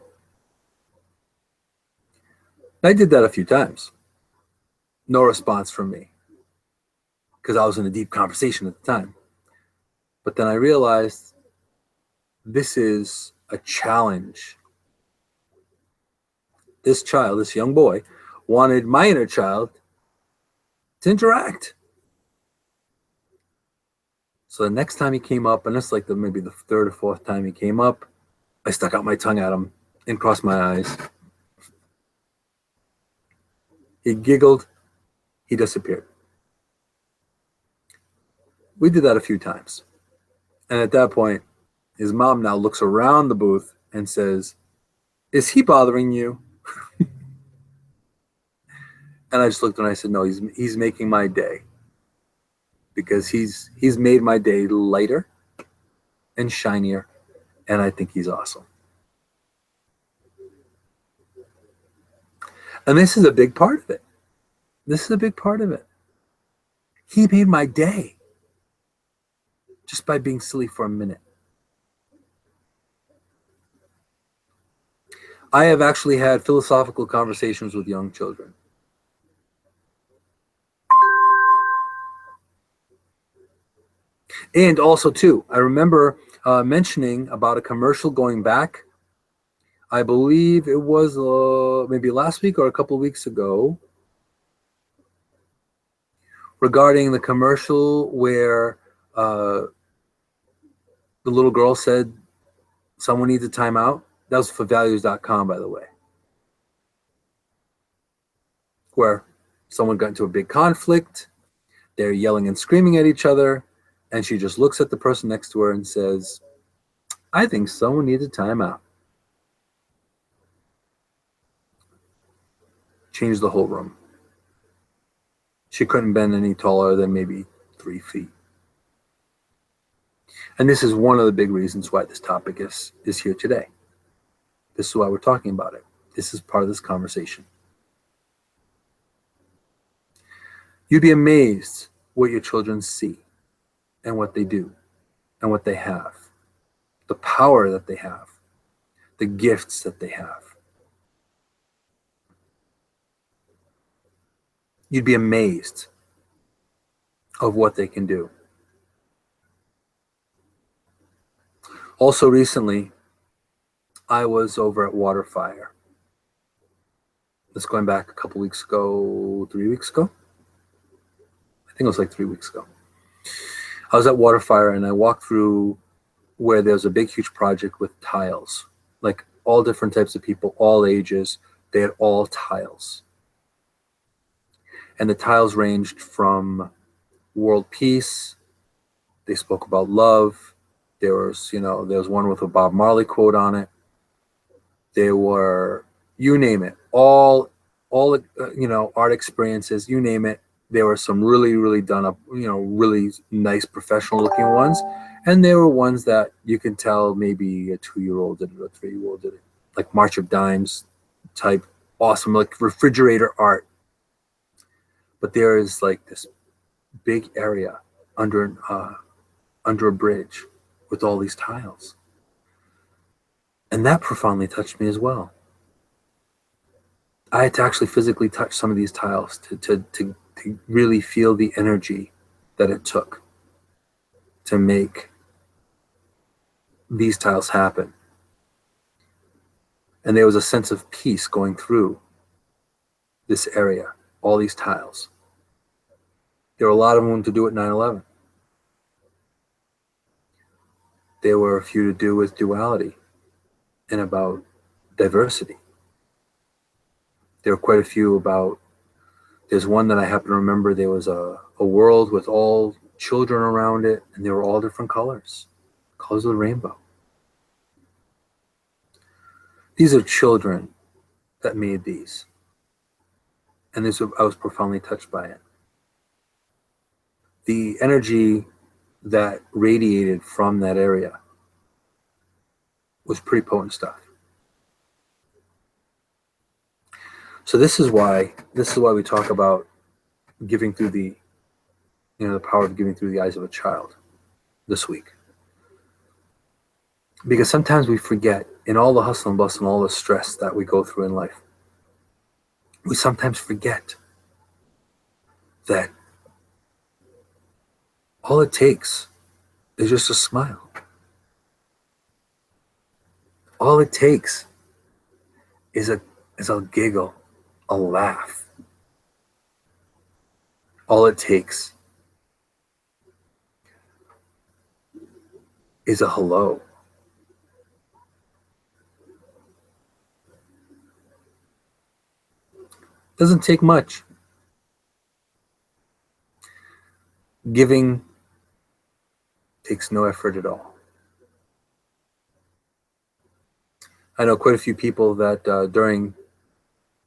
[SPEAKER 1] I did that a few times. No response from me because I was in a deep conversation at the time. But then I realized this is a challenge. This young boy, wanted my inner child to interact. So the next time he came up, and it's like maybe the third or fourth time he came up, I stuck out my tongue at him and crossed my eyes. He giggled. He disappeared. We did that a few times. And at that point, his mom now looks around the booth and says, "Is he bothering you?" And I just looked and I said, "No, he's making my day, because he's made my day lighter and shinier, and I think he's awesome." And this is a big part of it. This is a big part of it. He made my day just by being silly for a minute. I have actually had philosophical conversations with young children. And also, too, I remember mentioning about a commercial going back. I believe it was maybe last week or a couple of weeks ago, regarding the commercial where the little girl said, "Someone needs a timeout." That was for values.com, by the way, where someone got into a big conflict. They're yelling and screaming at each other, and she just looks at the person next to her and says, "I think someone needs a timeout." Changed the whole room. She couldn't bend any taller than maybe 3 feet. And this is one of the big reasons why this topic is here today. This is why we're talking about it. This is part of this conversation. You'd be amazed what your children see and what they do and what they have, the power that they have, the gifts that they have. You'd be amazed of what they can do. Also recently, I was over at Waterfire. This going back a couple weeks ago, 3 weeks ago. I think it was like 3 weeks ago. I was at Waterfire and I walked through where there's a big, huge project with tiles, like all different types of people, all ages. They had all tiles. And the tiles ranged from world peace. They spoke about love. There was one with a Bob Marley quote on it. There were, you name it, all art experiences, you name it. There were some really, really done up, really nice professional looking ones. And there were ones that you can tell maybe a 2-year-old did it or a 3-year-old did it. Like March of Dimes type, awesome, like refrigerator art. But there is like this big area under a bridge with all these tiles. And that profoundly touched me as well. I had to actually physically touch some of these tiles to really feel the energy that it took to make these tiles happen. And there was a sense of peace going through this area, all these tiles. There were a lot of them to do at 9/11. There were a few to do with duality and about diversity. There were quite a few about, there's one that I happen to remember, there was a world with all children around it, and they were all different colors of the rainbow. These are children that made these. And I was profoundly touched by it. The energy that radiated from that area was pretty potent stuff. So this is why we talk about giving through the power of giving through the eyes of a child this week. Because sometimes we forget, in all the hustle and bustle and all the stress that we go through in life, we sometimes forget that all it takes is just a smile. All it takes is a giggle, a laugh, All it takes is a hello. Doesn't take much. Giving takes no effort at all. I know quite a few people that during,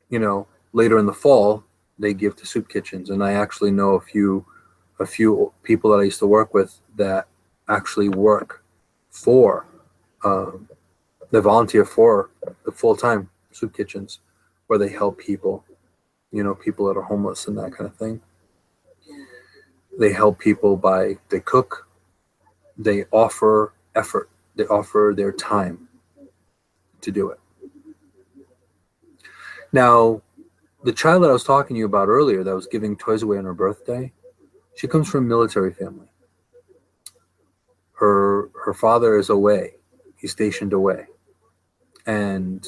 [SPEAKER 1] later in the fall, they give to soup kitchens, and I actually know a few people that I used to work with that actually work for, they volunteer for the full-time soup kitchens, where they help people, people that are homeless and that kind of thing. They help people they cook, they offer effort, they offer their time to do it. Now, the child that I was talking to you about earlier that was giving toys away on her birthday, she comes from a military family. Her father is away. He's stationed away. And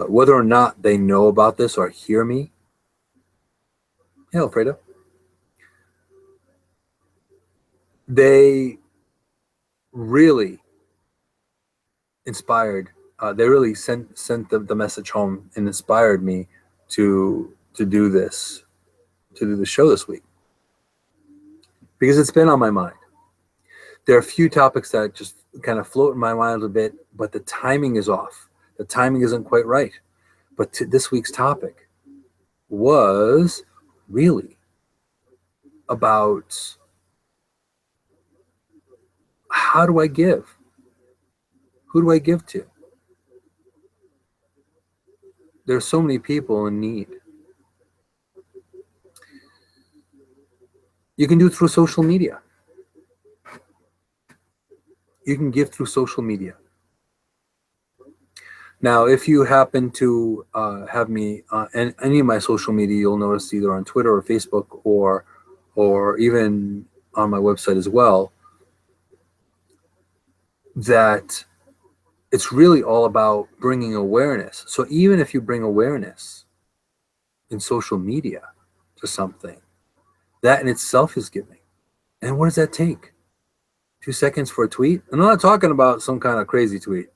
[SPEAKER 1] whether or not they know about this or hear me, hey, Alfredo, they really inspired. They really sent the message home and inspired me to do this, to do the show this week, because it's been on my mind. There are a few topics that just kind of float in my mind a little bit, but the timing is off. The timing isn't quite right. But this week's topic was really about how do I give? Who do I give to? There are so many people in need. You can do it through social media. You can give through social media. Now, if you happen to have me on any of my social media, you'll notice either on Twitter or Facebook or even on my website as well, that it's really all about bringing awareness. So even if you bring awareness in social media to something, that in itself is giving. And what does that take? 2 seconds for a tweet? And I'm not talking about some kind of crazy tweet.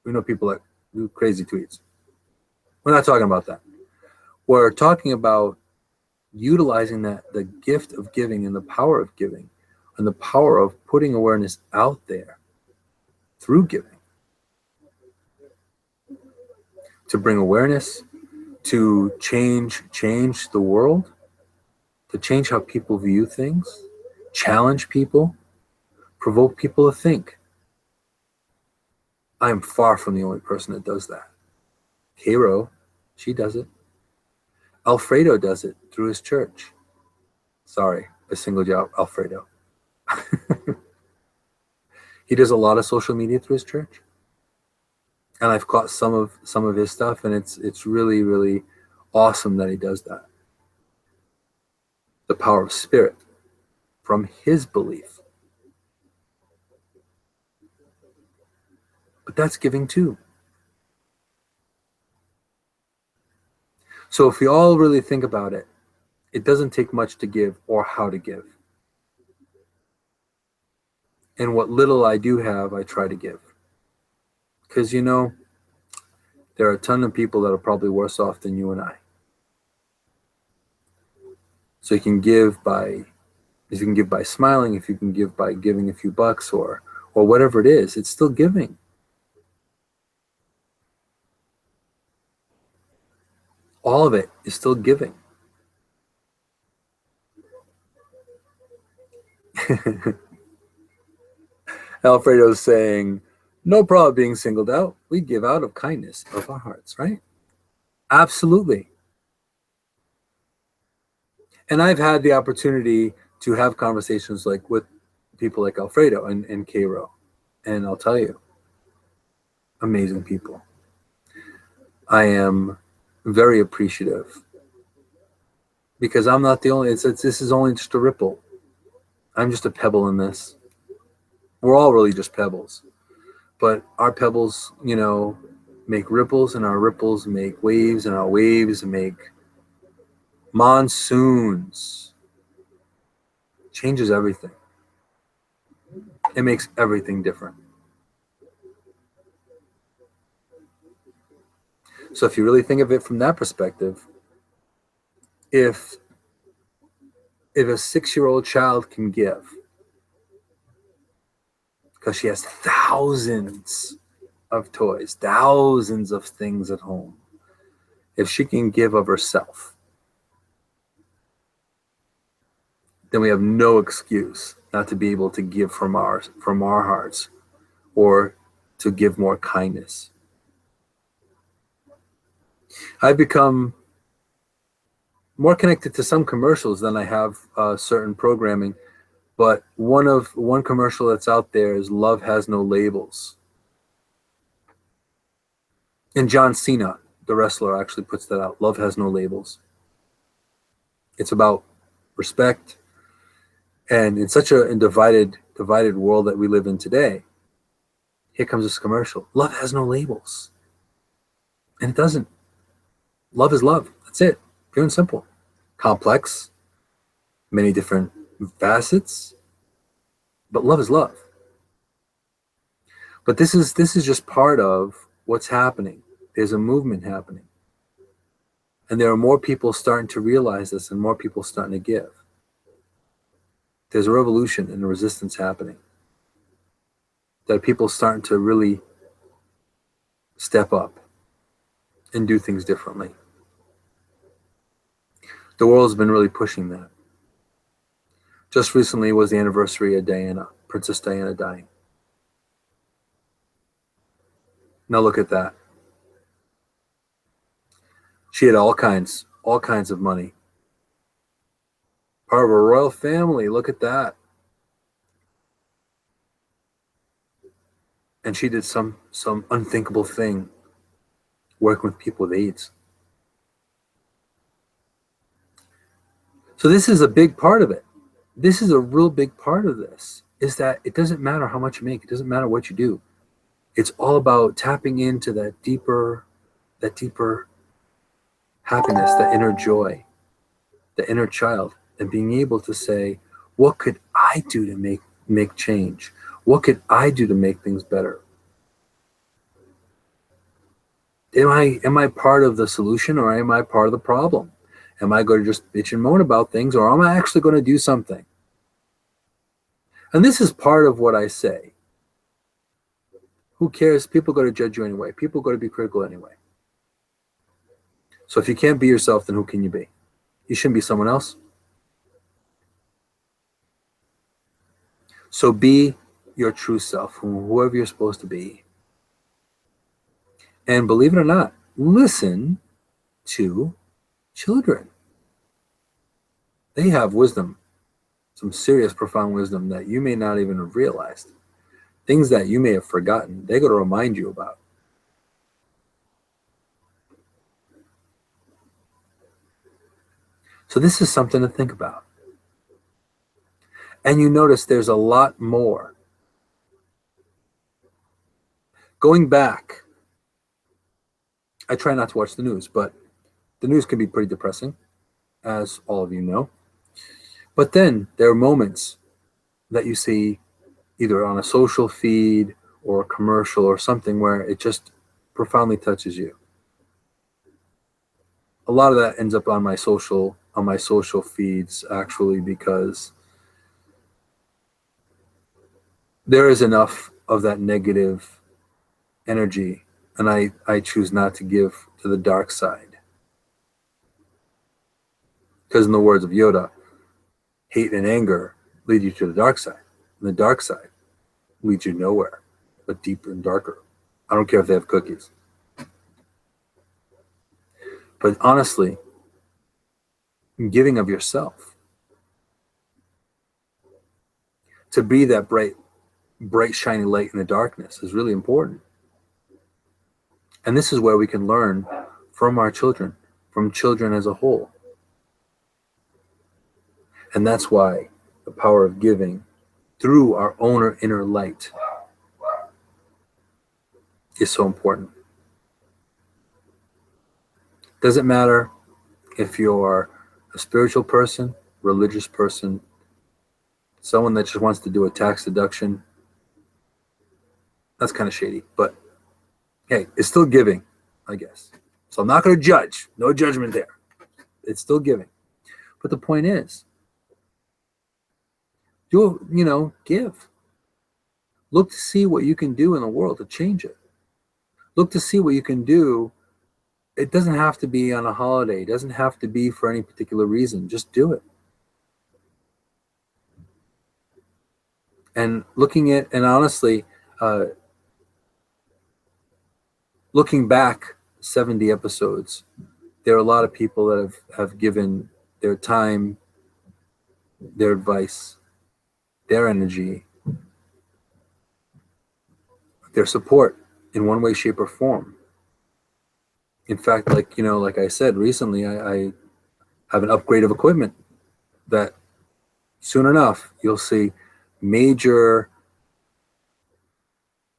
[SPEAKER 1] We know people that do crazy tweets. We're not talking about that. We're talking about utilizing the gift of giving and the power of giving and the power of putting awareness out there through giving to bring awareness, to change the world, to change how people view things, challenge people, provoke people to think. I am far from the only person that does that. Cairo, she does it. Alfredo does it through his church. Sorry, I singled you out, Alfredo. He does a lot of social media through his church. And I've caught some of his stuff, and it's really, really awesome that he does that. The power of spirit from his belief. But that's giving too. So if we all really think about it, it doesn't take much to give or how to give. And what little I do have, I try to give. Because, there are a ton of people that are probably worse off than you and I. So you can give by smiling, if you can give by giving a few bucks or whatever it is, it's still giving. All of it is still giving. Alfredo's saying, no problem being singled out. We give out of kindness of our hearts, right? Absolutely. And I've had the opportunity to have conversations like with people like Alfredo and Cairo. And I'll tell you, amazing people. I am very appreciative because I'm not the only, this is only just a ripple. I'm just a pebble in this. We're all really just pebbles, but our pebbles, make ripples, and our ripples make waves, and our waves make monsoons. changes everything. It makes everything different. So if you really think of it from that perspective, if a 6-year-old child can give, because she has thousands of toys, thousands of things at home, if she can give of herself, then we have no excuse not to be able to give from our hearts, or to give more kindness. I've become more connected to some commercials than I have certain programming, but one commercial that's out there is "Love Has No Labels," and John Cena, the wrestler, actually puts that out. Love has no labels. It's about respect, and in such a divided world that we live in today, here comes this commercial. Love has no labels, and it doesn't. Love is love. That's it. Pure and simple. Complex, many different facets, but love is love. But this is just part of what's happening. There's a movement happening, and there are more people starting to realize this, and more people starting to give. There's a revolution and a resistance happening, that people starting to really step up and do things differently. The world's been really pushing that. Just recently was the anniversary of Diana, Princess Diana dying. Now look at that. She had all kinds of money. Part of a royal family, look at that. And she did some unthinkable thing, working with people with AIDS. So this is a big part of it. This is a real big part of this, is that it doesn't matter how much you make. It doesn't matter what you do. It's all about tapping into that deeper happiness, that inner joy, the inner child, and being able to say, what could I do to make change? What could I do to make things better? Am I part of the solution, or am I part of the problem? Am I going to just bitch and moan about things, or am I actually going to do something? And this is part of what I say. Who cares? People are going to judge you anyway. People are going to be critical anyway. So if you can't be yourself, then who can you be? You shouldn't be someone else. So be your true self, whoever you're supposed to be. And believe it or not, listen to children. They have wisdom, some serious, profound wisdom that you may not even have realized. Things that you may have forgotten, they're going to remind you about. So this is something to think about. And you notice there's a lot more. Going back, I try not to watch the news, but the news can be pretty depressing, as all of you know. But then there are moments that you see either on a social feed or a commercial or something where it just profoundly touches you. A lot of that ends up on my social feeds, actually, because there is enough of that negative energy, and I choose not to give to the dark side. Because in the words of Yoda, hate and anger lead you to the dark side. And the dark side leads you nowhere, but deeper and darker. I don't care if they have cookies. But honestly, giving of yourself, to be that bright, shining light in the darkness, is really important. And this is where we can learn from our children, from children as a whole. And that's why the power of giving through our own inner light is so important. Doesn't matter if you're a spiritual person, religious person, Someone that just wants to do a tax deduction, that's kind of shady. But hey, it's still giving, I guess. So I'm not going to judge. No judgment there. It's still giving. But the point is, give. Look to see what you can do in the world to change it. Look to see what you can do. It doesn't have to be on a holiday. It doesn't have to be for any particular reason. Just do it. And honestly, looking back 70 episodes, there are a lot of people that have given their time, their advice, their energy, their support in one way, shape, or form. In fact, like I said recently, I have an upgrade of equipment that soon enough you'll see major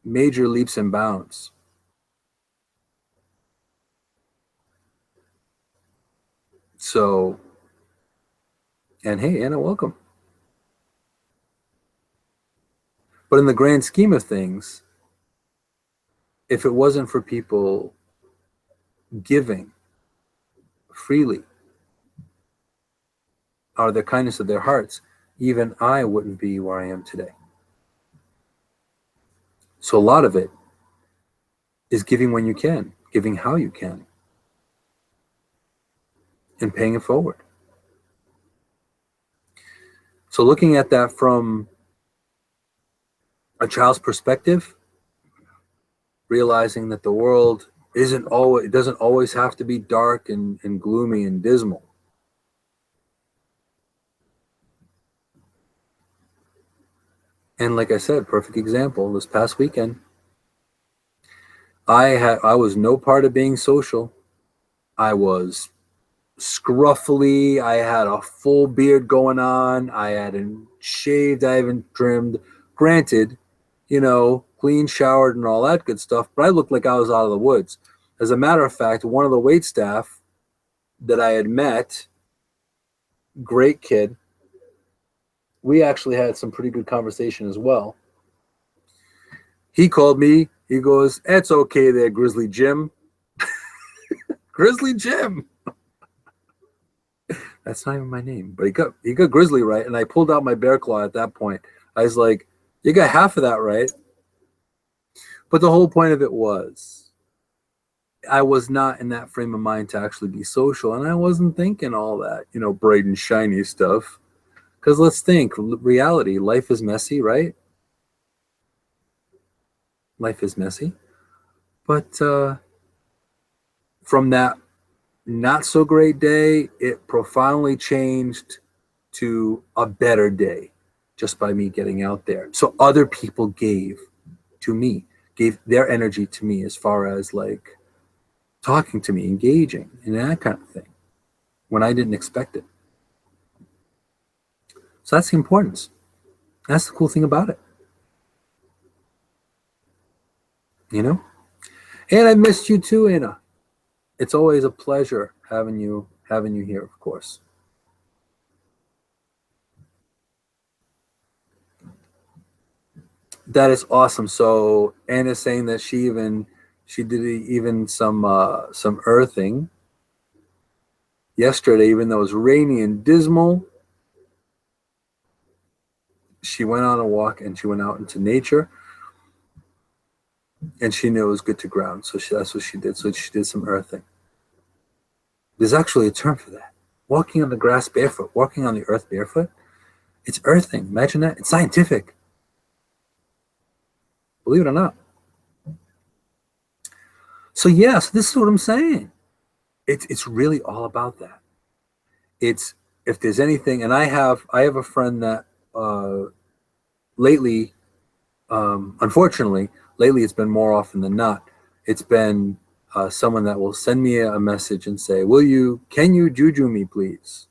[SPEAKER 1] leaps and bounds. So, and hey, Anna, welcome. But in the grand scheme of things, if it wasn't for people giving freely out of the kindness of their hearts, even I wouldn't be where I am today. So a lot of it is giving when you can, giving how you can, and paying it forward. So looking at that from a child's perspective, realizing that the world doesn't always have to be dark and gloomy and dismal. And like I said, perfect example, this past weekend, I was no part of being social. I was scruffily. I had a full beard going on. I hadn't shaved. I haven't trimmed. Granted, clean, showered, and all that good stuff, but I looked like I was out of the woods. As a matter of fact, one of the wait staff that I had met, great kid, we actually had some pretty good conversation as well. He called me. He goes, "It's okay there, Grizzly Jim." Grizzly Jim. That's not even my name, but he got Grizzly right, and I pulled out my bear claw at that point. I was like, "You got half of that right." But the whole point of it was, I was not in that frame of mind to actually be social, and I wasn't thinking all that, bright and shiny stuff. Because let's think, reality, life is messy, right? Life is messy. But from that not so great day, it profoundly changed to a better day just by me getting out there. So other people gave their energy to me as far as like talking to me, engaging, and that kind of thing when I didn't expect it. So that's the importance. That's the cool thing about it. And I missed you too, Anna. It's always a pleasure having you here, of course. That is awesome. So Anna's saying that she did even some earthing yesterday, even though it was rainy and dismal. She went on a walk and she went out into nature, and she knew it was good to ground. So that's what she did. So she did some earthing. There's actually a term for that. Walking on the grass barefoot, walking on the earth barefoot. It's earthing. Imagine that. It's scientific. Believe it or not. So yes, this is what I'm saying. It's really all about that. It's, if there's anything, and I have a friend that lately, unfortunately, lately it's been more often than not. It's been someone that will send me a message and say, can you juju me, please?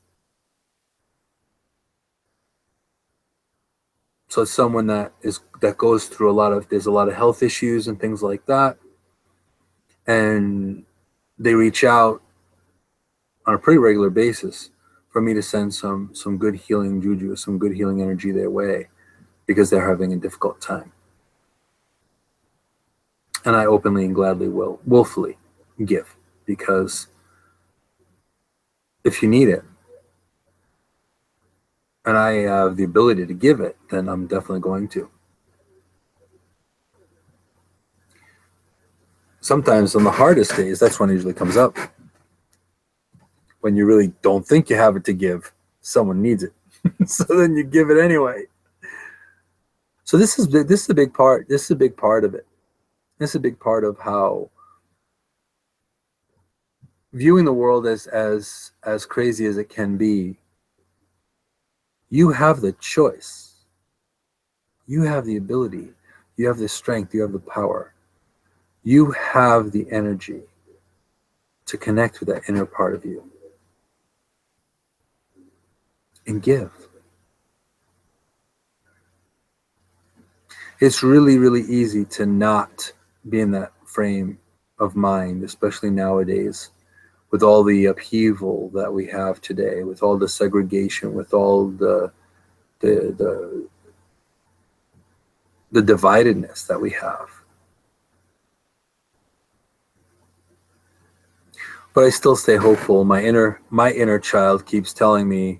[SPEAKER 1] So it's someone that goes through there's a lot of health issues and things like that. And they reach out on a pretty regular basis. for me to send some good healing juju, some good healing energy their way, because they're having a difficult time. And I openly and gladly willfully give, because if you need it, and I have the ability to give it, then I'm definitely going to. Sometimes on the hardest days, that's when it usually comes up. When you really don't think you have it to give, someone needs it. So then you give it anyway. So this is a big part. This is a big part of it. This is a big part of how viewing the world as crazy as it can be. You have the choice. You have the ability. You have the strength. You have the power. You have the energy to connect with that inner part of you and give. It's really, really easy to not be in that frame of mind, especially nowadays, with all the upheaval that we have today, with all the segregation, with all the dividedness that we have. But I still stay hopeful. My inner child keeps telling me,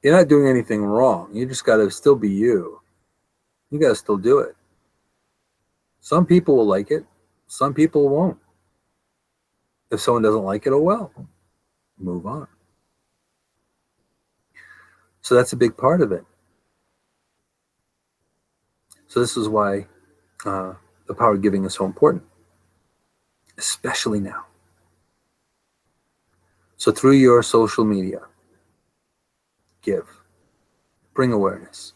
[SPEAKER 1] you're not doing anything wrong. You just got to still be you. You got to still do it. Some people will like it. Some people won't. If someone doesn't like it, oh well, move on. So that's a big part of it. So this is why the power of giving is so important, especially now. So through your social media, give, bring awareness.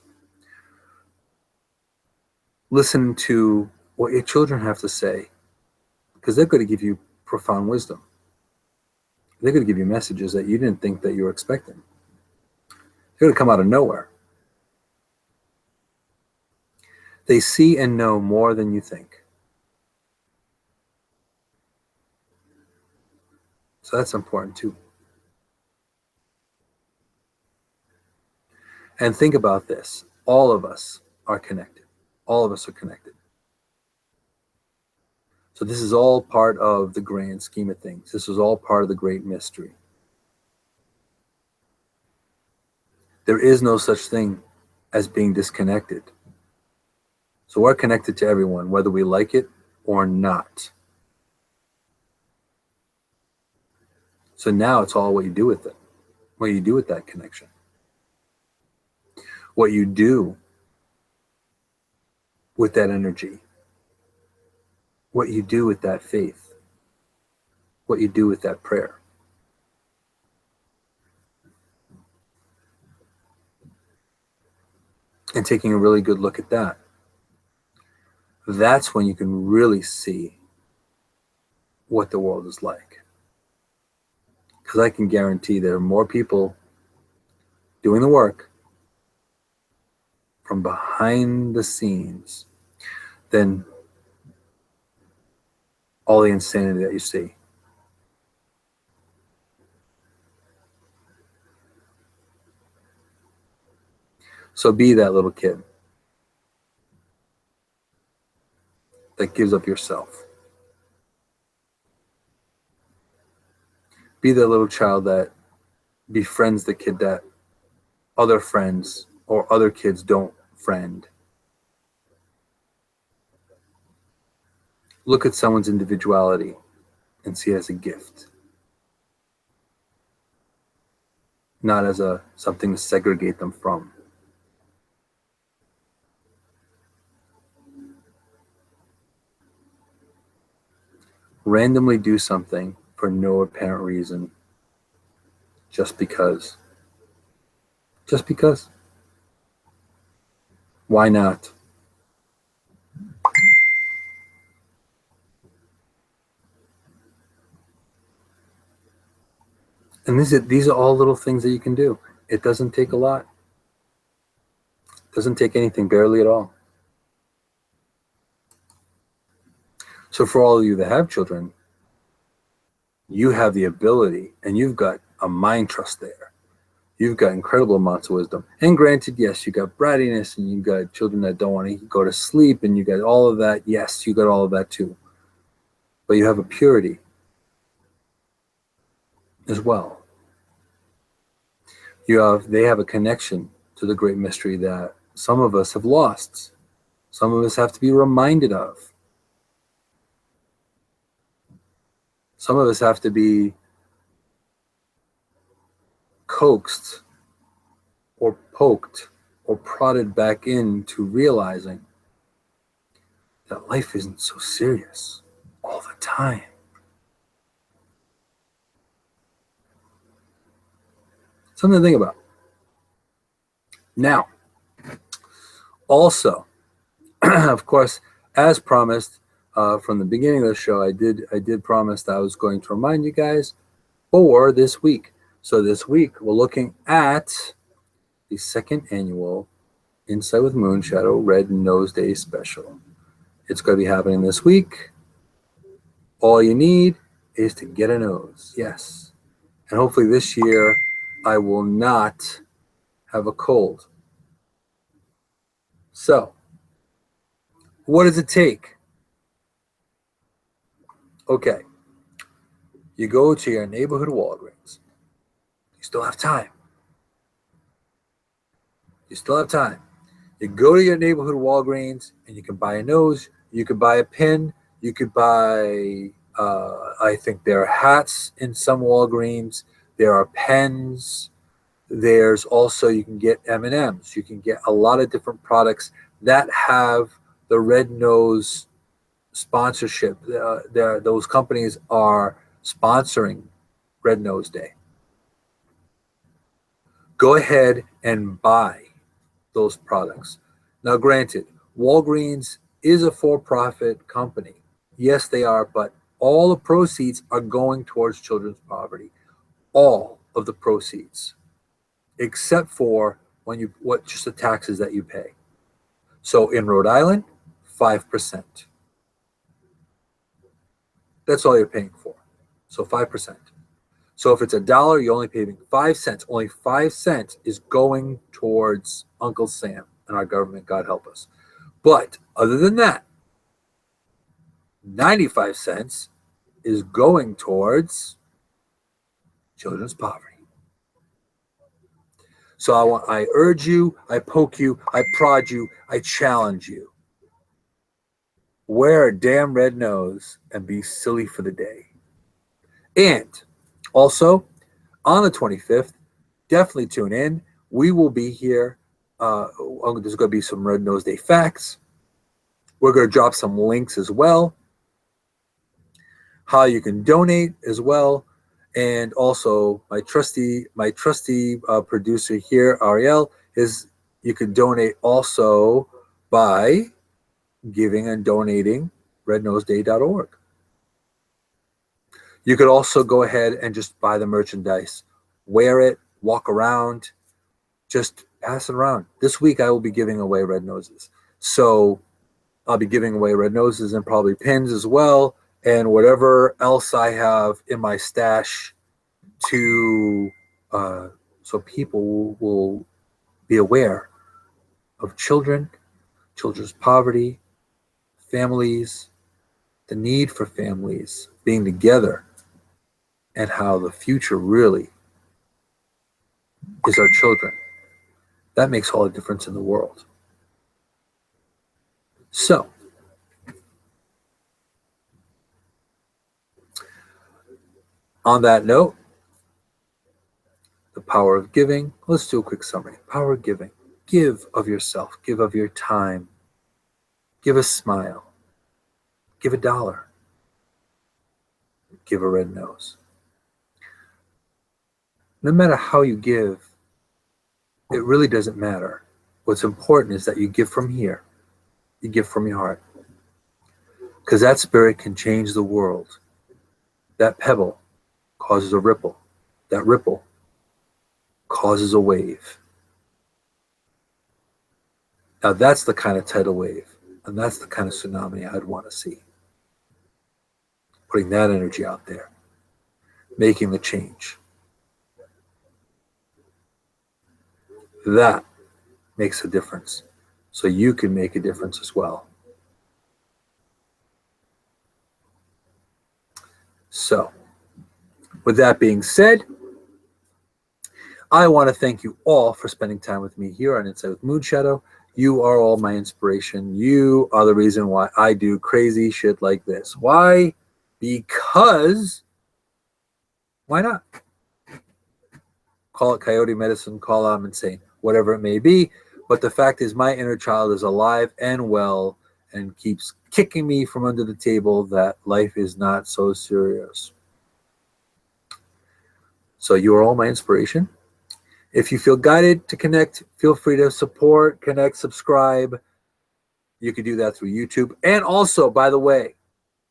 [SPEAKER 1] Listen to what your children have to say, because they're going to give you profound wisdom. They're going to give you messages that you didn't think that you were expecting. They're going to come out of nowhere. They see and know more than you think. So that's important too. And think about this. All of us are connected. All of us are connected. So this is all part of the grand scheme of things. This is all part of the great mystery. There is no such thing as being disconnected. So we're connected to everyone, whether we like it or not. So now it's all what you do with it, what you do with that connection, what you do with that energy, what you do with that faith, what you do with that prayer. And taking a really good look at that. That's when you can really see what the world is like. Because I can guarantee there are more people doing the work from behind the scenes than all the insanity that you see. So be that little kid that gives up yourself. Be that little child that befriends the kid that other friends or other kids don't friend. Look at someone's individuality and see it as a gift, not as something to segregate them from. Randomly do something for no apparent reason, just because. Just because. Why not? And these are all little things that you can do. It doesn't take a lot. It doesn't take anything, barely at all. So for all of you that have children, you have the ability and you've got a mind trust there you've got incredible amounts of wisdom. And granted, yes, you got brattiness, and you got children that don't want to go to sleep, and you got all of that. Yes, you got all of that too. But you have a purity as well. They have a connection to the great mystery that some of us have lost. Some of us have to be reminded of. Some of us have to be coaxed or poked or prodded back into realizing that life isn't so serious all the time. Something to think about. Now, also, of course, as promised from the beginning of the show, I did promise that I was going to remind you guys for this week. So this week, we're looking at the second annual Insight with Moonshadow Red Nose Day special. It's going to be happening this week. All you need is to get a nose. Yes. And hopefully this year, I will not have a cold. So, what does it take? Okay. You go to your neighborhood Walgreens. You still have time. You still have time. You go to your neighborhood Walgreens and you can buy a nose. You could buy a pin. You could buy, I think there are hats in some Walgreens. There are pens. There's also, you can get M&Ms. You can get a lot of different products that have the red nose sponsorship. Those companies are sponsoring Red Nose Day. Go ahead and buy those products. Now, granted, Walgreens is a for-profit company. Yes, they are, but all the proceeds are going towards children's poverty. All of the proceeds, except for just the taxes that you pay. So in Rhode Island, 5%. That's all you're paying for. So 5%. So if it's $1, you're only paying 5 cents. Only 5 cents is going towards Uncle Sam and our government, God help us. But other than that, 95 cents is going towards children's poverty. So I urge you, I poke you, I prod you, I challenge you. Wear a damn red nose and be silly for the day. And also, on the 25th, definitely tune in. We will be here. There's going to be some Red Nose Day facts. We're going to drop some links as well. How you can donate as well. And also, my trusty producer here, Ariel, is you can donate also by giving and donating rednoseday.org. You could also go ahead and just buy the merchandise, wear it, walk around, just pass it around. This week I will be giving away red noses. So I'll be giving away red noses and probably pins as well, and whatever else I have in my stash so people will be aware of children's poverty, families, the need for families being together, and how the future really is our children. That makes all the difference in the world. So, on that note, the power of giving. Let's do a quick summary. Power of giving. Give of yourself. Give of your time. Give a smile. Give $1. Give a red nose. No matter how you give, it really doesn't matter. What's important is that you give from here. You give from your heart. Because that spirit can change the world. That pebble causes a ripple. That ripple causes a wave. Now that's the kind of tidal wave, and that's the kind of tsunami I'd want to see. Putting that energy out there, making the change. That makes a difference. So you can make a difference as well. So, with that being said, I want to thank you all for spending time with me here on Inside with Moonshadow. You are all my inspiration. You are the reason why I do crazy shit like this. Why? Because why not? Call it coyote medicine, call it I'm insane, whatever it may be. But the fact is, my inner child is alive and well and keeps kicking me from under the table that life is not so serious. So you are all my inspiration. If you feel guided to connect, feel free to support, connect, subscribe. You can do that through YouTube. And also, by the way,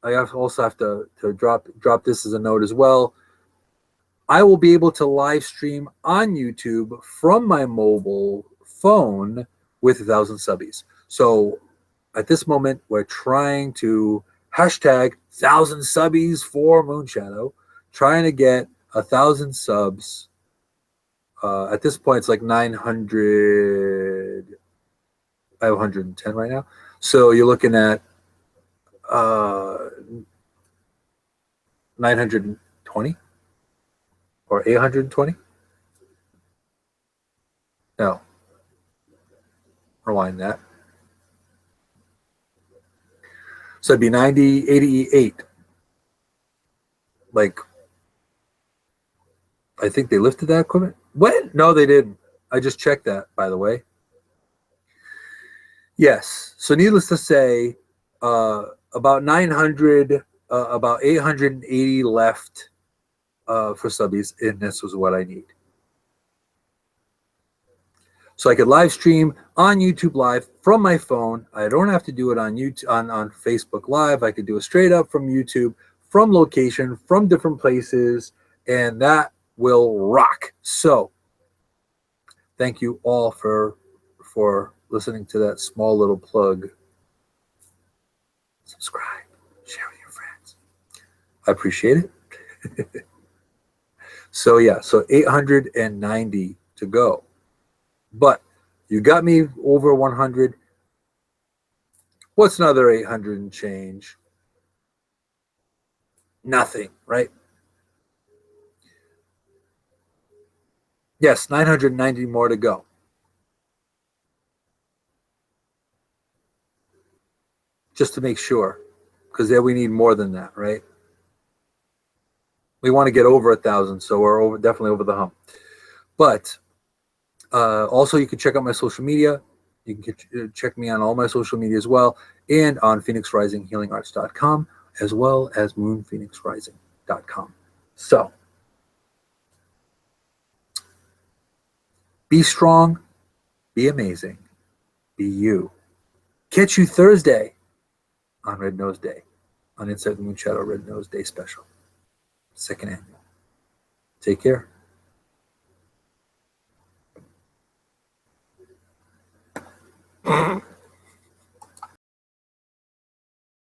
[SPEAKER 1] I also have to drop this as a note as well. I will be able to live stream on YouTube from my mobile phone with 1,000 subbies. So at this moment, we're trying to hashtag 1,000 subbies for Moonshadow, trying to get 1,000 subs. At this point, it's like 900, 510 right now. So you're looking at 920 or 820. No, rewind that. So it'd be 90, 88. Like, I think they lifted that equipment. What? No, they didn't. I just checked that, by the way. Yes. So needless to say, about 900, about 880 left for subbies, and this was what I need. So I could live stream on YouTube Live from my phone. I don't have to do it on YouTube, on Facebook Live. I could do it straight up from YouTube, from location, from different places, and that will rock. So thank you all for listening to that small little plug. Subscribe, share with your friends. I appreciate it. So yeah, so 890 to go. But you got me over 100. What's another 800 and change? Nothing, right? Yes, 990 more to go. Just to make sure, because there we need more than that, right? We want to get over 1,000, so we're definitely over the hump. But also, you can check out my social media. You can check me on all my social media as well, and on PhoenixRisingHealingArts.com, as well as MoonPhoenixRising.com. So, be strong, be amazing, be you. Catch you Thursday on Red Nose Day, on Inside the Moonshadow Red Nose Day Special, second annual. Take care.